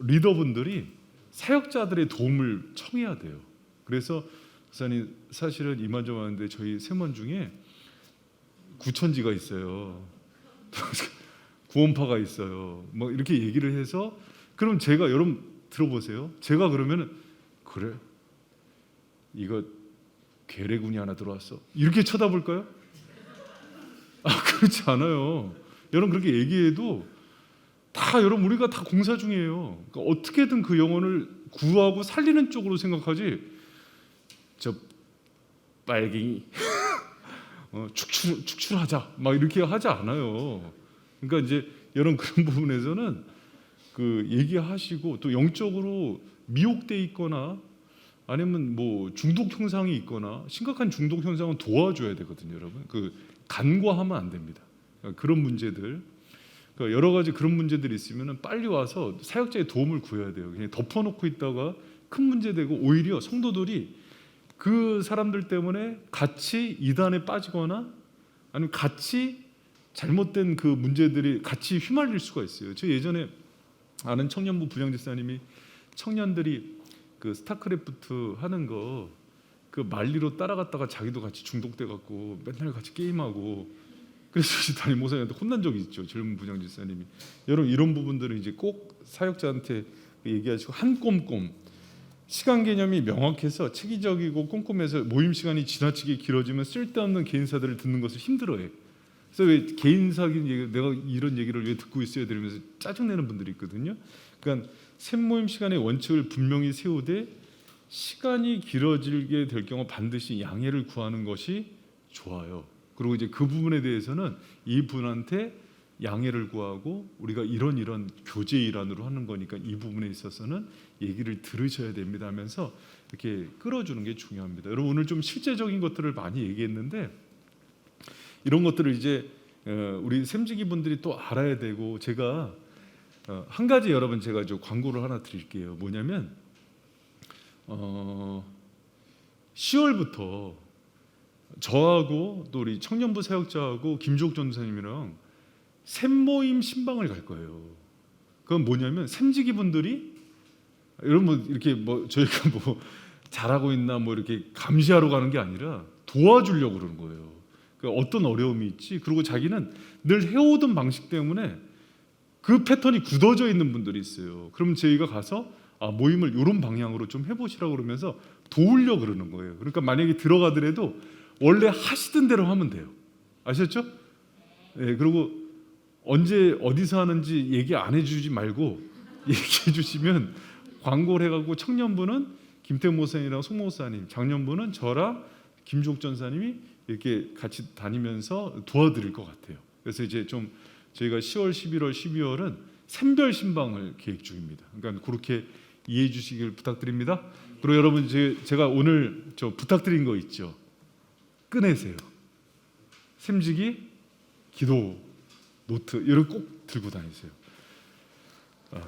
리더분들이 사역자들의 도움을 청해야 돼요. 그래서 목사님 사실은 이만저만 하는데 저희 세먼 중에 구천지가 있어요. 구원파가 있어요. 뭐 이렇게 얘기를 해서 그럼 제가 여러분 들어보세요. 제가 그러면은 그래 이거 괴뢰군이 하나 들어왔어 이렇게 쳐다볼까요? 그렇지 않아요. 여러분 그렇게 얘기해도 다 여러분 우리가 다 공사 중이에요. 그러니까 어떻게든 그 영혼을 구하고 살리는 쪽으로 생각하지. 저 빨갱이 축출하자 막 이렇게 하지 않아요. 그러니까 이제 여러분 그런 부분에서는 그 얘기하시고 또 영적으로 미혹돼 있거나 아니면 뭐 중독 현상이 있거나 심각한 중독 현상은 도와줘야 되거든요, 여러분. 그 간과하면 안 됩니다. 그러니까 그런 문제들, 그러니까 여러 가지 그런 문제들이 있으면은 빨리 와서 사역자의 도움을 구해야 돼요. 그냥 덮어놓고 있다가 큰 문제 되고 오히려 성도들이 그 사람들 때문에 같이 이단에 빠지거나 아니면 같이 잘못된 그 문제들이 같이 휘말릴 수가 있어요. 저 예전에 아는 청년부 부장집사님이 청년들이 그 스타크래프트 하는 거 그 만리로 따라갔다가 자기도 같이 중독돼 갖고 맨날 같이 게임하고 그래서 담임 목사님한테 혼난 적이 있죠. 젊은 부장집사님이. 여러분 이런 부분들은 이제 꼭 사역자한테 얘기하시고 한 꼼꼼 시간 개념이 명확해서 체계적이고 꼼꼼해서 모임 시간이 지나치게 길어지면 쓸데없는 개인사들을 듣는 것을 힘들어해. 그래서 왜 개인사적인 얘기, 내가 이런 얘기를 왜 듣고 있어야 되면서 짜증내는 분들이 있거든요. 그러니까 샘모임 시간의 원칙을 분명히 세우되 시간이 길어지게 될 경우 반드시 양해를 구하는 것이 좋아요. 그리고 이제 그 부분에 대해서는 이분한테 양해를 구하고 우리가 이런 교제 일환으로 하는 거니까 이 부분에 있어서는 얘기를 들으셔야 됩니다 하면서 이렇게 끌어주는 게 중요합니다. 여러분 오늘 좀 실제적인 것들을 많이 얘기했는데 이런 것들을 이제 우리 샘지기 분들이 또 알아야 되고 제가 한 가지 여러분 제가 저 광고를 하나 드릴게요. 뭐냐면 10월부터 저하고 또 우리 청년부 사역자하고 김주옥 전사님이랑 샘모임 신방을 갈 거예요. 그건 뭐냐면 샘지기 분들이 여러분 뭐 이렇게 뭐 저희가 뭐 잘하고 있나 뭐 이렇게 감시하러 가는 게 아니라 도와주려고 그러는 거예요. 그러니까 어떤 어려움이 있지. 그리고 자기는 늘 해오던 방식 때문에 그 패턴이 굳어져 있는 분들이 있어요. 그럼 저희가 가서 모임을 이런 방향으로 좀 해보시라고 그러면서 도우려고 그러는 거예요. 그러니까 만약에 들어가더라도 원래 하시던 대로 하면 돼요. 아셨죠? 네, 그리고 언제 어디서 하는지 얘기 안 해주지 말고 얘기해 주시면 광고를 해가지고 청년부는 김태훈 목사님이랑 송 목사님, 장년부는 저랑 김주옥 전사님이 이렇게 같이 다니면서 도와드릴 것 같아요. 그래서 이제 좀 저희가 10월, 11월, 12월은 샘별 신방을 계획 중입니다. 그러니까 그렇게 이해해 주시길 부탁드립니다. 그리고 여러분 제가 오늘 저 부탁드린 거 있죠. 꺼내세요. 샘지기 기도 노트 이런 꼭 들고 다니세요.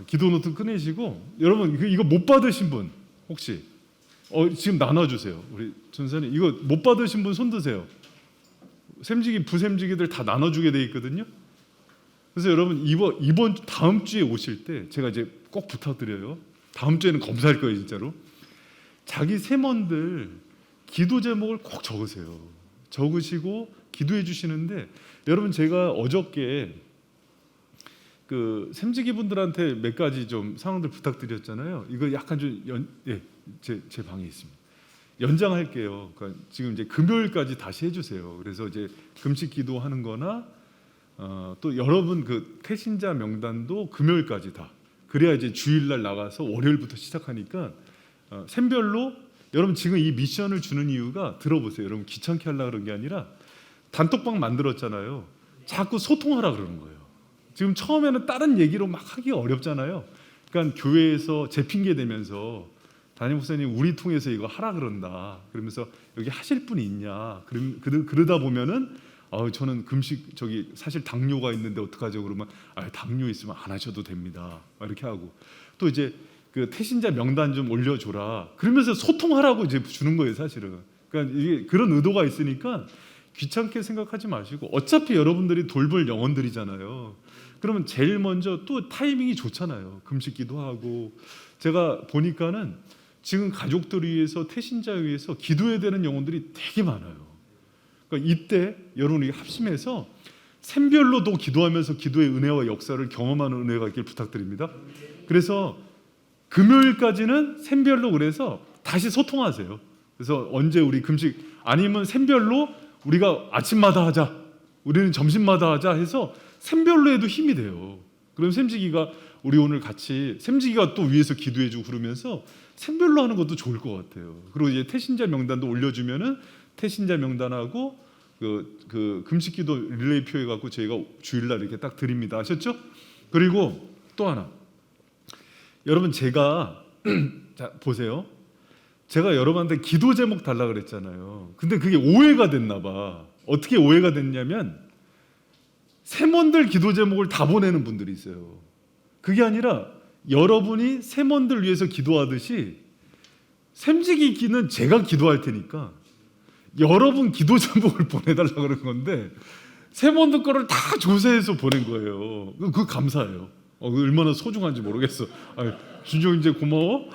기도 노트 꺼내시고 여러분 이거 못 받으신 분 혹시 지금 나눠주세요. 우리 전사님 이거 못 받으신 분 손 드세요. 샘지기 부샘지기들 다 나눠주게 돼 있거든요. 그래서 여러분 이번 다음 주에 오실 때 제가 이제 꼭 부탁드려요. 다음 주에는 검사할 거예요, 진짜로. 자기 샘원들 기도 제목을 꼭 적으세요. 적으시고 기도해 주시는데 여러분 제가 어저께 그 샘지기 분들한테 몇 가지 좀 상황들 부탁드렸잖아요. 이거 약간 좀 제 방에 있습니다. 연장할게요. 그러니까 지금 이제 금요일까지 다시 해주세요. 그래서 이제 금식 기도하는 거나 또 여러분 그 태신자 명단도 금요일까지 다. 그래야 이제 주일날 나가서 월요일부터 시작하니까 샘별로 여러분 지금 이 미션을 주는 이유가 들어보세요. 여러분 귀찮게 하려고 그런 게 아니라 단톡방 만들었잖아요. 자꾸 소통하라 그러는 거예요. 지금 처음에는 다른 얘기로 막 하기가 어렵잖아요. 그러니까 교회에서 제 핑계 대면서 담임 목사님 우리 통해서 이거 하라 그런다. 그러면서 여기 하실 분이 있냐. 그러다 보면은 저는 금식 사실 당뇨가 있는데 어떡하죠? 그러면 당뇨 있으면 안 하셔도 됩니다. 이렇게 하고 또 이제 그 태신자 명단 좀 올려줘라. 그러면서 소통하라고 이제 주는 거예요, 사실은. 그러니까 이게 그런 의도가 있으니까 귀찮게 생각하지 마시고 어차피 여러분들이 돌볼 영혼들이잖아요. 그러면 제일 먼저 또 타이밍이 좋잖아요. 금식기도 하고 제가 보니까는 지금 가족들 위해서 태신자 위해서 기도해야 되는 영혼들이 되게 많아요. 그러니까 이때 여러분이 합심해서 샘별로도 기도하면서 기도의 은혜와 역사를 경험하는 은혜가 있길 부탁드립니다. 그래서 금요일까지는 샘별로 그래서 다시 소통하세요. 그래서 언제 우리 금식 아니면 샘별로 우리가 아침마다 하자, 우리는 점심마다 하자 해서 샘별로 해도 힘이 돼요. 그럼 샘지기가 우리 오늘 같이 샘지기가 또 위에서 기도해주고 그러면서 샘별로 하는 것도 좋을 것 같아요. 그리고 이제 태신자 명단도 올려주면은 태신자 명단하고 그 금식기도 릴레이 표해 갖고 저희가 주일날 이렇게 딱 드립니다. 아셨죠? 그리고 또 하나, 여러분 제가 자 보세요. 제가 여러분한테 기도 제목 달라 그랬잖아요. 근데 그게 오해가 됐나 봐. 어떻게 오해가 됐냐면 세몬들 기도 제목을 다 보내는 분들이 있어요. 그게 아니라 여러분이 세몬들 위해서 기도하듯이 샘지기기는 제가 기도할 테니까 여러분 기도 제목을 보내달라 그런 건데 세몬들 거를 다 조사해서 보낸 거예요. 그거 감사해요. 얼마나 소중한지 모르겠어. 준종 이제 고마워.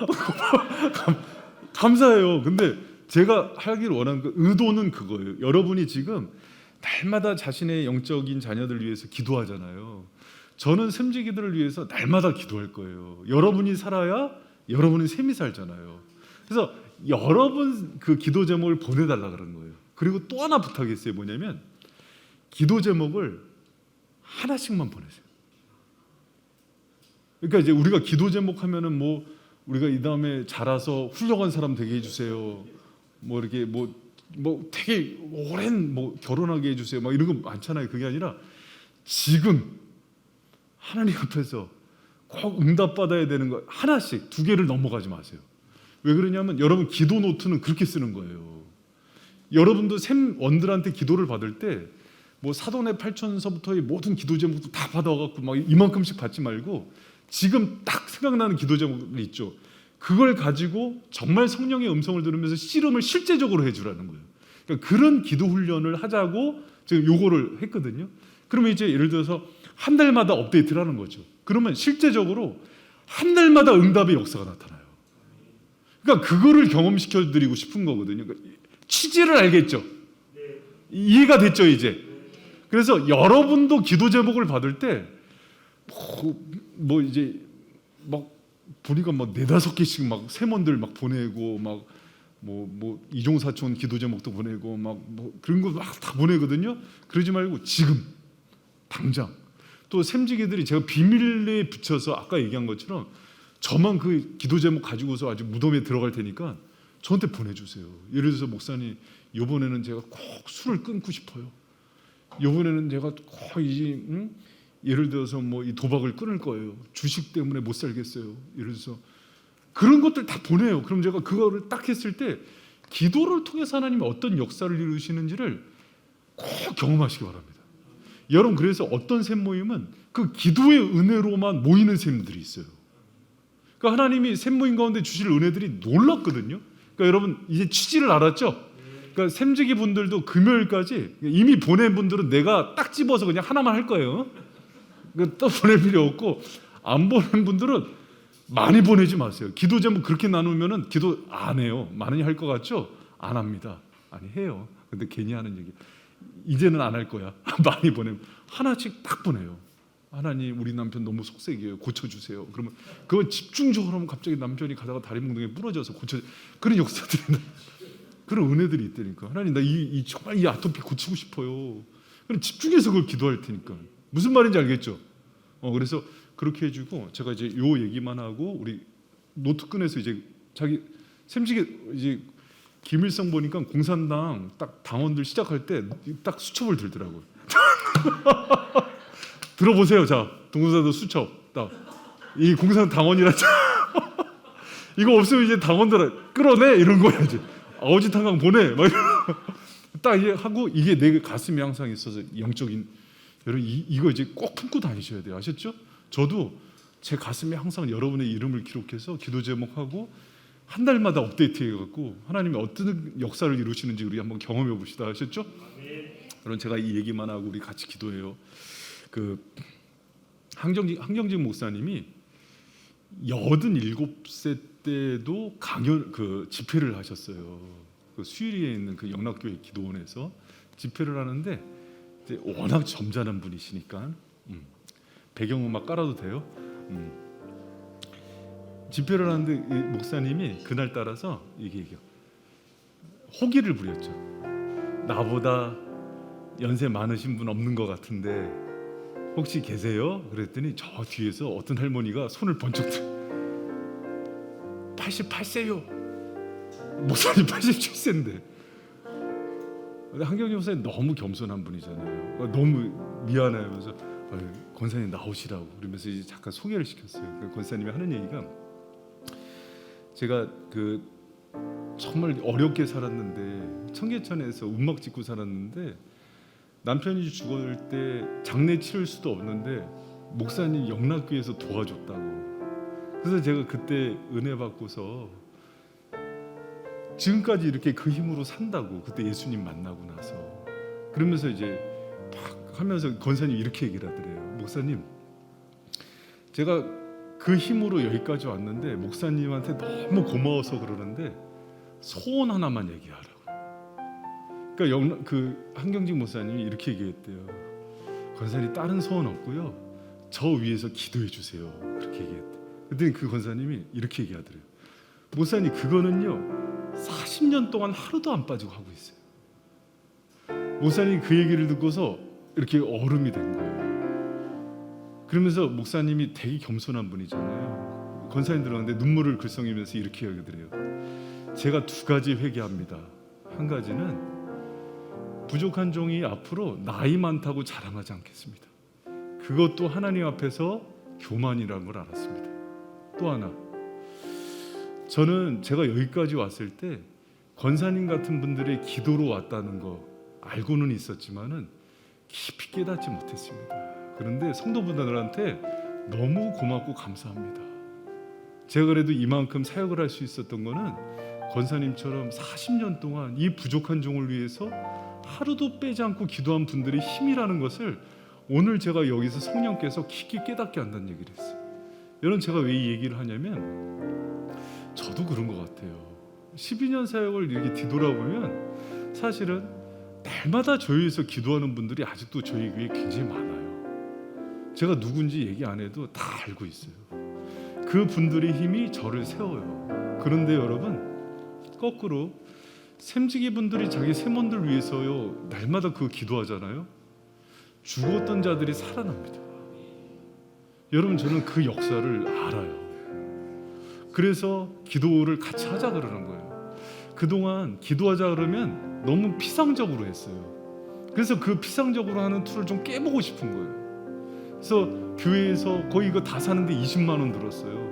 감사해요. 근데 제가 하길 원하는 그 의도는 그거예요. 여러분이 지금 날마다 자신의 영적인 자녀들 위해서 기도하잖아요. 저는 샘지기들을 위해서 날마다 기도할 거예요. 여러분이 살아야 여러분이 샘이 살잖아요. 그래서 여러분 그 기도 제목을 보내달라 그런 거예요. 그리고 또 하나 부탁했어요. 뭐냐면 기도 제목을 하나씩만 보내세요. 그러니까 이제 우리가 기도 제목 하면은 뭐 우리가 이 다음에 자라서 훌륭한 사람 되게 해주세요. 뭐 이렇게 뭐 되게 오랜 뭐 결혼하게 해주세요. 막 이런 거 많잖아요. 그게 아니라 지금 하나님 앞에서 꼭 응답 받아야 되는 거 하나씩 2개를 넘어가지 마세요. 왜 그러냐면 여러분 기도 노트는 그렇게 쓰는 거예요. 여러분도 샘원들한테 기도를 받을 때 뭐 사도의 8천서부터의 모든 기도 제목도 다 받아갖고 막 이만큼씩 받지 말고 지금 딱 생각나는 기도 제목이 있죠. 그걸 가지고 정말 성령의 음성을 들으면서 씨름을 실제적으로 해주라는 거예요. 그러니까 그런 기도 훈련을 하자고 지금 요거를 했거든요. 그러면 이제 예를 들어서 한 달마다 업데이트를 하는 거죠. 그러면 실제적으로 한 달마다 응답의 역사가 나타나요. 그러니까 그거를 경험시켜 드리고 싶은 거거든요. 그러니까 취지를 알겠죠? 이해가 됐죠 이제? 그래서 여러분도 기도 제목을 받을 때 뭐 이제 막 보니까 막 4-5개씩 막 세몬들 막 보내고 막 뭐 이종사촌 기도 제목도 보내고 막 뭐 그런 거 막 다 보내거든요. 그러지 말고 지금 당장 또 샘지기들이 제가 비밀리에 붙여서 아까 얘기한 것처럼 저만 그 기도 제목 가지고서 아주 무덤에 들어갈 테니까 저한테 보내주세요. 예를 들어서 목사님 이번에는 제가 꼭 술을 끊고 싶어요. 이번에는 제가 꼭 이제 예를 들어서 뭐 이 도박을 끊을 거예요. 주식 때문에 못 살겠어요. 예를 들어서 그런 것들 다 보내요. 그럼 제가 그거를 딱 했을 때 기도를 통해서 하나님이 어떤 역사를 이루시는지를 꼭 경험하시기 바랍니다. 여러분 그래서 어떤 샘 모임은 그 기도의 은혜로만 모이는 샘들이 있어요. 그러니까 하나님이 샘 모임 가운데 주실 은혜들이 놀랍거든요. 그러니까 여러분 이제 취지를 알았죠? 그러니까 샘지기 분들도 금요일까지 이미 보낸 분들은 내가 딱 집어서 그냥 하나만 할 거예요. 또 보낼 필요 없고 안 보낸 분들은 많이 보내지 마세요. 기도 제목 그렇게 나누면은 기도 안 해요. 많이 할 것 같죠? 안 합니다. 아니 해요. 근데 괜히 하는 얘기. 이제는 안 할 거야. 많이 보내면 하나씩 딱 보내요. 하나님 우리 남편 너무 속색이에요. 고쳐주세요. 그러면 그거 집중적으로 하면 갑자기 남편이 가다가 다리 몽둥이 부러져서 고쳐. 그런 역사들이 그런 은혜들이 있다니까. 하나님 나 정말 이 아토피 고치고 싶어요. 그럼 집중해서 그걸 기도할 테니까. 무슨 말인지 알겠죠? 그래서 그렇게 해주고 제가 이제 요 얘기만 하고 우리 노트 꺼내서 이제 자기 샘지기 이제 김일성 보니까 공산당 딱 당원들 시작할 때 딱 수첩을 들더라고요. 들어보세요. 자, 동사도 수첩 딱 이 공산 당원이라 이거 없으면 이제 당원들 끌어내 이런 거야 이제. 아오지 탄광 보내 막 딱 이게 하고 이게 내 가슴에 항상 있어서 영적인 여러분 이거 이제 꼭 품고 다니셔야 돼요. 아셨죠? 저도 제 가슴에 항상 여러분의 이름을 기록해서 기도 제목하고 한 달마다 업데이트해갖고 하나님이 어떤 역사를 이루시는지 우리 한번 경험해 봅시다. 아셨죠? 그럼 제가 이 얘기만 하고 우리 같이 기도해요. 그 한경직 목사님이 87세 때도 강연 그 집회를 하셨어요. 그 수유리에 있는 그 영락교회 기도원에서 집회를 하는데 이제 워낙 점잖은 분이시니까 배경음악 깔아도 돼요. 집회를 하는데 이 목사님이 그날 따라서 이게 호기를 부렸죠. 나보다 연세 많으신 분 없는 것 같은데 혹시 계세요? 그랬더니 저 뒤에서 어떤 할머니가 손을 번쩍 들어 88세요. 목사님 87세인데. 근데 한경진 목사님 너무 겸손한 분이잖아요. 너무 미안해하면서 권사님 나오시라고 그러면서 이제 잠깐 소개를 시켰어요. 권사님이 하는 얘기가 제가 정말 어렵게 살았는데 청계천에서 움막 짓고 살았는데 남편이 죽을 때 장례 치를 수도 없는데 목사님 영락교회에서 도와줬다고. 그래서 제가 그때 은혜 받고서 지금까지 이렇게 그 힘으로 산다고. 그때 예수님 만나고 나서 그러면서 이제 막 하면서 권사님 이렇게 얘기를 하더래요. 목사님, 제가 그 힘으로 여기까지 왔는데 목사님한테 너무 고마워서 그러는데 소원 하나만 얘기하라고. 그러니까 한경직 목사님이 이렇게 얘기했대요. 권사님 다른 소원 없고요. 저 위해서 기도해 주세요. 그렇게 얘기했대. 그랬더니 그 권사님이 이렇게 얘기하더래요. 목사님 그거는요 40년 동안 하루도 안 빠지고 하고 있어요. 목사님 그 얘기를 듣고서 이렇게 얼음이 된 거예요. 그러면서 목사님이 되게 겸손한 분이잖아요. 권사님 들어갔는데 눈물을 글썽이면서 이렇게 얘기하더래요. 제가 두 가지 회개합니다. 한 가지는 부족한 종이 앞으로 나이 많다고 자랑하지 않겠습니다. 그것도 하나님 앞에서 교만이라는 걸 알았습니다. 또 하나, 저는 제가 여기까지 왔을 때 권사님 같은 분들의 기도로 왔다는 거 알고는 있었지만은 깊이 깨닫지 못했습니다. 그런데 성도분들한테 너무 고맙고 감사합니다. 제가 그래도 이만큼 사역을 할 수 있었던 거는 권사님처럼 40년 동안 이 부족한 종을 위해서 하루도 빼지 않고 기도한 분들의 힘이라는 것을 오늘 제가 여기서 성령께서 깊이 깨닫게 한다는 얘기를 했어요. 여러분, 제가 왜 이 얘기를 하냐면 저도 그런 것 같아요. 12년 사역을 이렇게 뒤돌아보면 사실은 날마다 저희 위해서 기도하는 분들이 아직도 저희 교회에 굉장히 많아요. 제가 누군지 얘기 안 해도 다 알고 있어요. 그 분들의 힘이 저를 세워요. 그런데 여러분, 거꾸로 샘지기 분들이 자기 세몬들 위해서요 날마다 그 기도하잖아요. 죽었던 자들이 살아납니다. 여러분, 저는 그 역사를 알아요. 그래서 기도를 같이 하자 그러는 거예요. 그동안 기도하자 그러면 너무 피상적으로 했어요. 그래서 그 피상적으로 하는 툴을 좀 깨보고 싶은 거예요. 그래서 교회에서 거의 이거 다 사는데 20만 원 들었어요.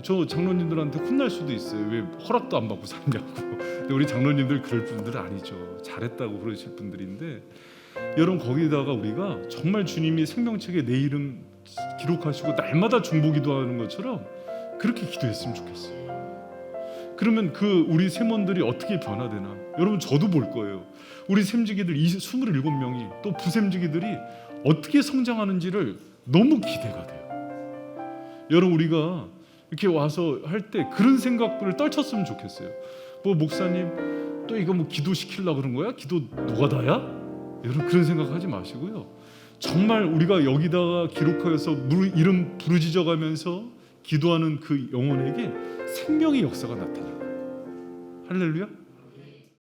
저 장로님들한테 혼날 수도 있어요. 왜 허락도 안 받고 사냐고. 근데 우리 장로님들 그럴 분들은 아니죠. 잘했다고 그러실 분들인데, 여러분, 거기다가 우리가 정말 주님이 생명책에 내 이름 기록하시고 날마다 중보기도 하는 것처럼 그렇게 기도했으면 좋겠어요. 그러면 그 우리 세몬들이 어떻게 변화되나? 여러분, 저도 볼 거예요. 우리 샘지기들 27명이 또 부샘지기들이 어떻게 성장하는지를 너무 기대가 돼요. 여러분, 우리가 이렇게 와서 할 때 그런 생각들을 떨쳤으면 좋겠어요. 뭐 목사님 또 이거 뭐 기도시키려고 그런 거야? 기도 노가다야? 여러분, 그런 생각하지 마시고요. 정말 우리가 여기다가 기록하여서 이름 부르짖어가면서 기도하는 그 영혼에게 생명의 역사가 나타나요. 할렐루야.